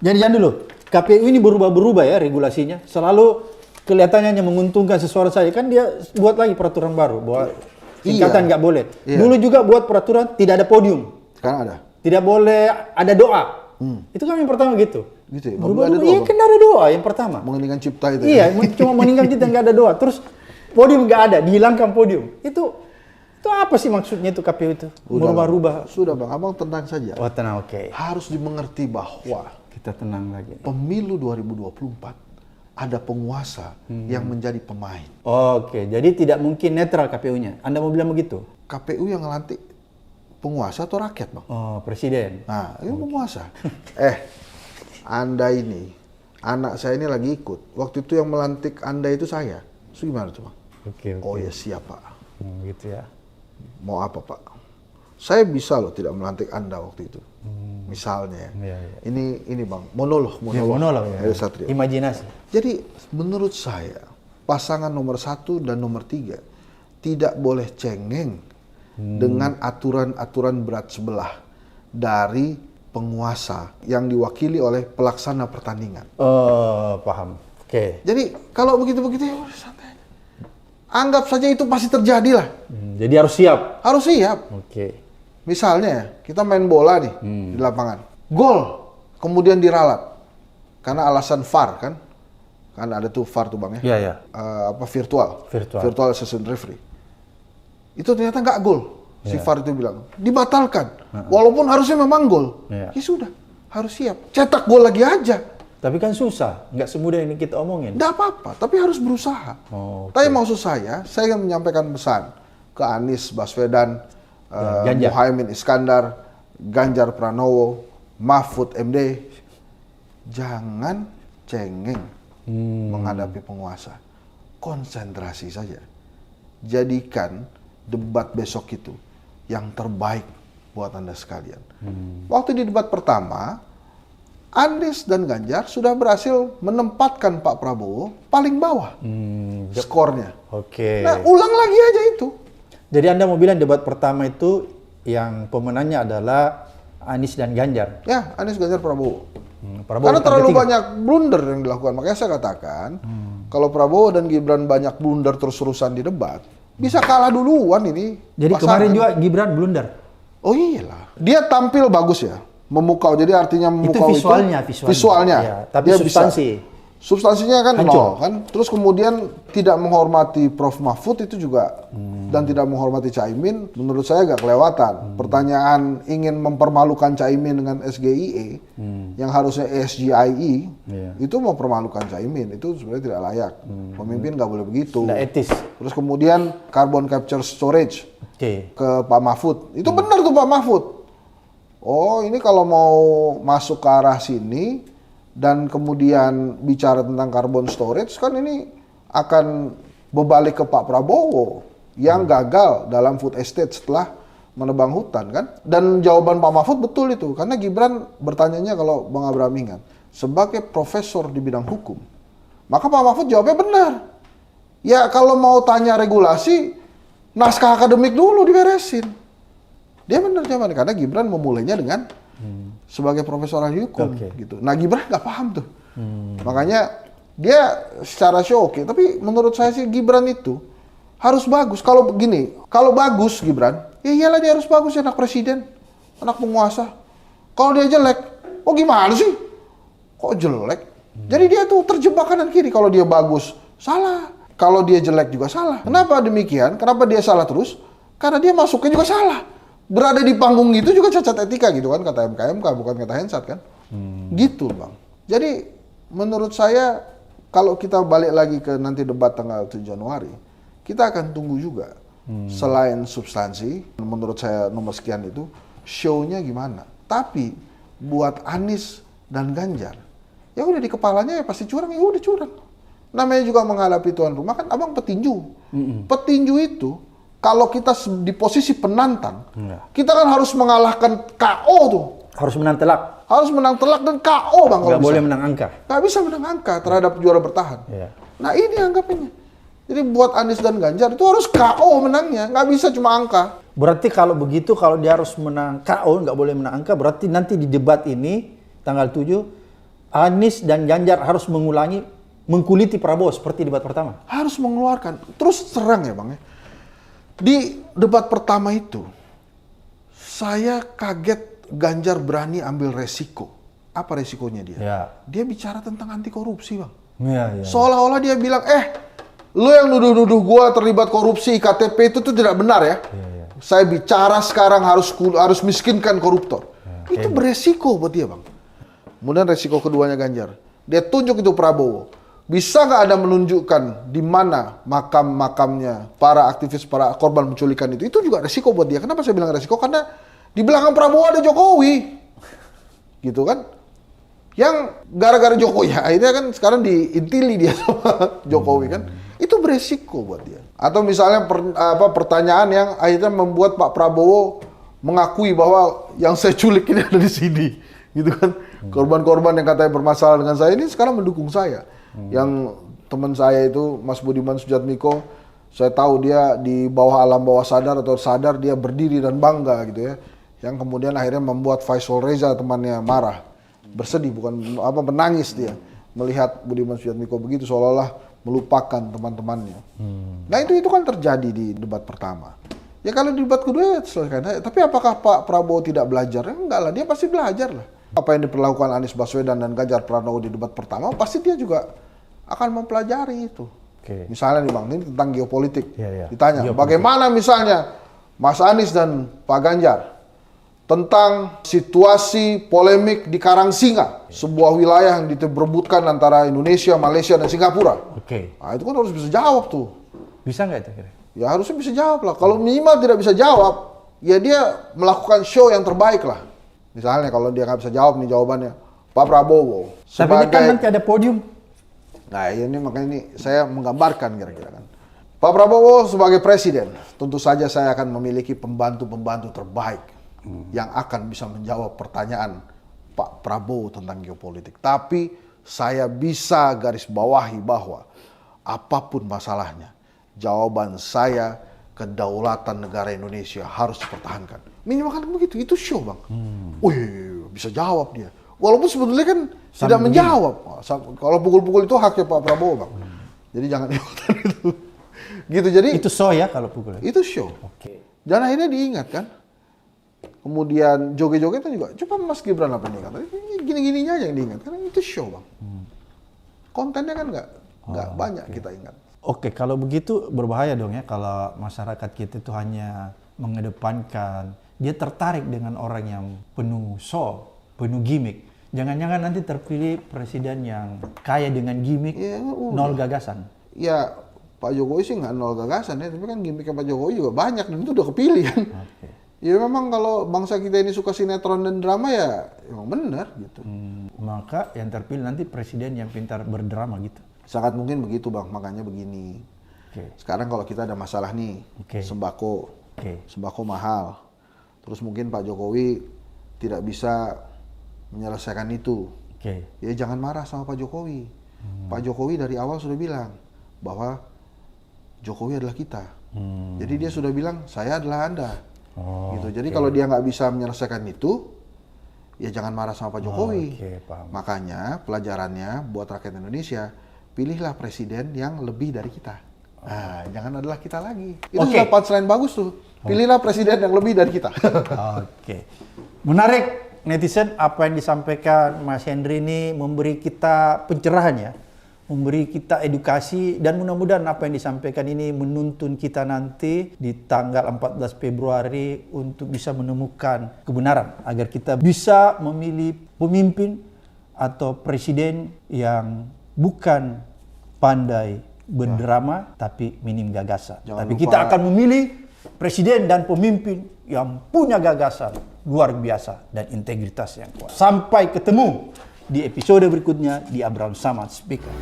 Jadi jangan dulu. KPU ini berubah-berubah ya regulasinya. Selalu kelihatannya hanya menguntungkan sesuatu saja. Kan dia buat lagi peraturan baru bahwa singkatan nggak boleh.
Iya.
Dulu juga buat peraturan tidak ada podium.
Sekarang ada.
Tidak boleh ada doa. Itu kan yang pertama gitu.
Gitu ya?
Berubah-ubah.
Ada doa,
Iya
Bang?
kan ada doa yang pertama.
Mengeningkan cipta itu.
Iya, cuma meninggal kita nggak ada doa. Terus podium nggak ada, dihilangkan podium. Itu apa sih maksudnya itu KPU itu? Merubah-rubah.
Sudah, Bang. Abang tenang saja.
Oh tenang, oke.
Harus dimengerti bahwa
Kita tenang lagi.
pemilu 2024 ada penguasa yang menjadi pemain.
Oke, jadi tidak mungkin netral KPU-nya. Anda mau bilang begitu?
KPU yang ngelantik penguasa atau rakyat, Bang?
Oh, presiden.
Nah, ini penguasa. Anda ini, anak saya ini lagi ikut. Waktu itu yang melantik Anda itu saya. So, gimana tuh, Bang?
Oke.
Oh ya siap, Pak.
Gitu ya.
Mau apa, Pak? Saya bisa loh tidak melantik Anda waktu itu. Misalnya.
Iya, iya.
Ini Bang, monolog.
Ya, monolog ya.
Heri Satrio.
Imajinasi.
Jadi menurut saya pasangan nomor 1 dan nomor 3 tidak boleh cengeng dengan aturan-aturan berat sebelah dari penguasa yang diwakili oleh pelaksana pertandingan.
Oh, paham. Oke.
Jadi kalau begitu-begitu ya udah santai. Anggap saja itu pasti terjadi lah.
Jadi harus siap.
Harus siap.
Oke.
Misalnya kita main bola nih di lapangan, gol, kemudian diralat karena alasan VAR kan ada tuh VAR tuh Bang ya.
Iya, iya.
Virtual assistant referee. Itu ternyata nggak gol. Si VAR itu bilang dibatalkan, walaupun harusnya memang gol.
Iya.
Ya sudah, harus siap. Cetak gol lagi aja.
Tapi kan susah, nggak semudah ini kita omongin.
Nggak apa-apa, tapi harus berusaha.
Oh,
Tapi maksud saya ingin menyampaikan pesan ke Anies Baswedan,
Ganjar.
Muhaimin Iskandar, Ganjar Pranowo, Mahfud MD, jangan cengeng menghadapi penguasa. Konsentrasi saja. Jadikan debat besok itu yang terbaik buat Anda sekalian. Waktu di debat pertama, Anies dan Ganjar sudah berhasil menempatkan Pak Prabowo paling bawah skornya.
Oke.
Nah, ulang lagi aja itu.
Jadi Anda mau bilang debat pertama itu yang pemenangnya adalah Anies dan Ganjar.
Ya, Anies, Ganjar, Prabowo.
Prabowo
Karena
urutan
terlalu
ketiga.
banyak blunder yang dilakukan. Makanya saya katakan, kalau Prabowo dan Gibran banyak blunder terus-terusan di debat, bisa kalah duluan ini.
Jadi
pasangan.
kemarin juga Gibran blunder.
Oh iyalah. Dia tampil bagus ya. Memukau. Jadi artinya memukau
visualnya.
Visualnya.
Ya, tapi
Dia
substansi.
Substansinya kan
Hancur.
nol kan. Terus kemudian tidak menghormati Prof Mahfud itu juga dan tidak menghormati Caimin, menurut saya agak kelewatan. Pertanyaan ingin mempermalukan Caimin dengan SGIE yang harusnya SGIE itu mempermalukan Caimin, itu sebenarnya tidak layak. Pemimpin nggak boleh begitu.
Nggak etis.
Terus kemudian carbon capture storage
Oke.
ke Pak Mahfud. Itu benar tuh Pak Mahfud. Oh, ini kalau mau masuk ke arah sini dan kemudian bicara tentang carbon storage kan ini akan berbalik ke Pak Prabowo yang gagal dalam food estate setelah menebang hutan kan. Dan jawaban Pak Mahfud betul itu karena Gibran bertanyanya kalau Bang Abraham ingat sebagai profesor di bidang hukum. Maka Pak Mahfud jawabnya benar. Ya kalau mau tanya regulasi naskah akademik dulu diberesin. Dia benar jawabannya karena Gibran memulainya dengan sebagai profesor ahli hukum gitu. Nah Gibran nggak paham tuh. Makanya dia secara show oke, tapi menurut saya sih Gibran itu harus bagus. Kalau begini, kalau bagus Gibran, ya iyalah dia harus bagus ya anak presiden, anak penguasa. Kalau dia jelek, oh gimana sih? Kok jelek? Jadi dia tuh terjebak kanan kiri. Kalau dia bagus, salah. Kalau dia jelek juga salah. Kenapa demikian? Kenapa dia salah terus? Karena dia masuknya juga salah. Berada di panggung itu juga cacat etika gitu kan, kata MKMK bukan kata Hensat kan. Gitu Bang. Jadi menurut saya kalau kita balik lagi ke nanti debat tanggal 7 Januari, kita akan tunggu juga. Selain substansi, menurut saya nomor sekian itu, show-nya gimana. Tapi buat Anies dan Ganjar, ya udah di kepalanya ya pasti curang, ya udah curang. Namanya juga menghadapi tuan rumah kan abang petinju. Petinju itu kalau kita di posisi penantang, kita kan harus mengalahkan KO tuh.
Harus menang telak.
Harus menang telak dan KO bang.
Nggak boleh menang angka.
Nggak bisa menang angka terhadap juara bertahan.
Iya.
Nah ini anggapannya. Jadi buat Anies dan Ganjar itu harus KO menangnya, nggak bisa cuma angka.
Berarti kalau begitu, kalau dia harus menang KO, nggak boleh menang angka, berarti nanti di debat ini, tanggal 7, Anies dan Ganjar harus mengkuliti Prabowo seperti debat pertama.
Harus mengeluarkan. Terus terang ya bang ya. Di debat pertama itu, saya kaget Ganjar berani ambil resiko. Apa resikonya dia?
Ya.
Dia bicara tentang anti korupsi bang.
Ya.
Seolah-olah dia bilang, lu yang nuduh-nuduh gua terlibat korupsi KTP itu tuh tidak benar ya. Saya bicara sekarang harus miskinkan koruptor. Itu beresiko buat dia bang. Kemudian resiko keduanya Ganjar. Dia tunjuk itu Prabowo. Bisa nggak Anda menunjukkan di mana makam-makamnya para aktivis, para korban penculikan itu? Itu juga resiko buat dia. Kenapa saya bilang resiko? Karena di belakang Prabowo ada Jokowi. Gitu kan. Yang gara-gara Jokowi ya, akhirnya kan sekarang diintili dia sama Jokowi kan. Itu beresiko buat dia. Atau misalnya pertanyaan yang akhirnya membuat Pak Prabowo mengakui bahwa yang saya culik ini ada di sini. Gitu kan. Korban-korban yang katanya bermasalah dengan saya ini sekarang mendukung saya. Yang teman saya itu Mas Budiman Sujatmiko, saya tahu dia di bawah alam bawah sadar atau sadar dia berdiri dan bangga gitu ya. Yang kemudian akhirnya membuat Faisal Reza temannya marah. Bersedih, bukan menangis dia melihat Budiman Sujatmiko begitu seolah-olah melupakan teman-temannya. Nah itu kan terjadi di debat pertama. Ya kalau di debat kedua ya selesai. Tapi apakah Pak Prabowo tidak belajar? Enggak lah, dia pasti belajar lah. Apa yang diperlakukan Anies Baswedan dan Ganjar Pranowo di debat pertama, pasti dia juga akan mempelajari itu. Misalnya nih bang, ini tentang geopolitik. Ditanya, bagaimana misalnya Mas Anies dan Pak Ganjar tentang situasi polemik di Karangsingga, sebuah wilayah yang diperebutkan antara Indonesia, Malaysia, dan Singapura. Nah, itu kan harus bisa jawab tuh.
Bisa nggak itu kira?
Ya harusnya bisa jawab lah. Kalau minimal tidak bisa jawab, ya dia melakukan show yang terbaik lah. Misalnya kalau dia nggak bisa jawab nih jawabannya, Pak Prabowo
Tapi ini kan nanti ada podium.
Nah ini makanya ini saya menggambarkan kira-kira kan. Pak Prabowo sebagai presiden, tentu saja saya akan memiliki pembantu-pembantu terbaik yang akan bisa menjawab pertanyaan Pak Prabowo tentang geopolitik. Tapi saya bisa garis bawahi bahwa apapun masalahnya, jawaban saya kedaulatan negara Indonesia harus dipertahankan. Minimal kan begitu, itu show bang. Wih, bisa jawab dia. Walaupun sebetulnya kan tidak menjawab. Kalau pukul-pukul itu haknya Pak Prabowo bang. Jadi jangan ikutan itu. Gitu jadi.
Itu show ya kalau pukul.
Itu show. Dan akhirnya diingat kan. Kemudian joget-joget itu juga. Coba Mas Gibran apa nih kata? Gini-gininya aja yang diingat. Karena itu show bang. Kontennya kan nggak banyak kita ingat.
Oke, kalau begitu berbahaya dong ya kalau masyarakat kita itu hanya mengedepankan, dia tertarik dengan orang yang penuh show, penuh gimmick. Jangan-jangan nanti terpilih presiden yang kaya dengan gimmick, nol gagasan.
Ya, Pak Jokowi sih nggak nol gagasan ya, tapi kan gimmicknya Pak Jokowi juga banyak dan itu udah kepilih kan. Ya memang kalau bangsa kita ini suka sinetron dan drama ya emang benar gitu.
Maka yang terpilih nanti presiden yang pintar berdrama gitu.
Sangat mungkin begitu bang, makanya begini. Sekarang kalau kita ada masalah nih, sembako mahal, terus mungkin Pak Jokowi tidak bisa menyelesaikan itu. Ya jangan marah sama Pak Jokowi. Pak Jokowi dari awal sudah bilang bahwa Jokowi adalah kita. Jadi dia sudah bilang saya adalah Anda. Gitu. Jadi kalau dia nggak bisa menyelesaikan itu, ya jangan marah sama Pak Jokowi. Makanya pelajarannya buat rakyat Indonesia, pilihlah presiden yang lebih dari kita. Nah, jangan adalah kita lagi. Itu sudah punchline bagus tuh. Pilihlah presiden yang lebih dari kita.
Menarik netizen, apa yang disampaikan Mas Henry ini memberi kita pencerahan ya. Memberi kita edukasi dan mudah-mudahan apa yang disampaikan ini menuntun kita nanti di tanggal 14 Februari untuk bisa menemukan kebenaran. Agar kita bisa memilih pemimpin atau presiden yang bukan pandai berdrama tapi minim gagasan.
Jangan
Tapi
lupa-
kita akan memilih presiden dan pemimpin yang punya gagasan luar biasa dan integritas yang kuat. Sampai ketemu di episode berikutnya di Abraham Samad Speaker.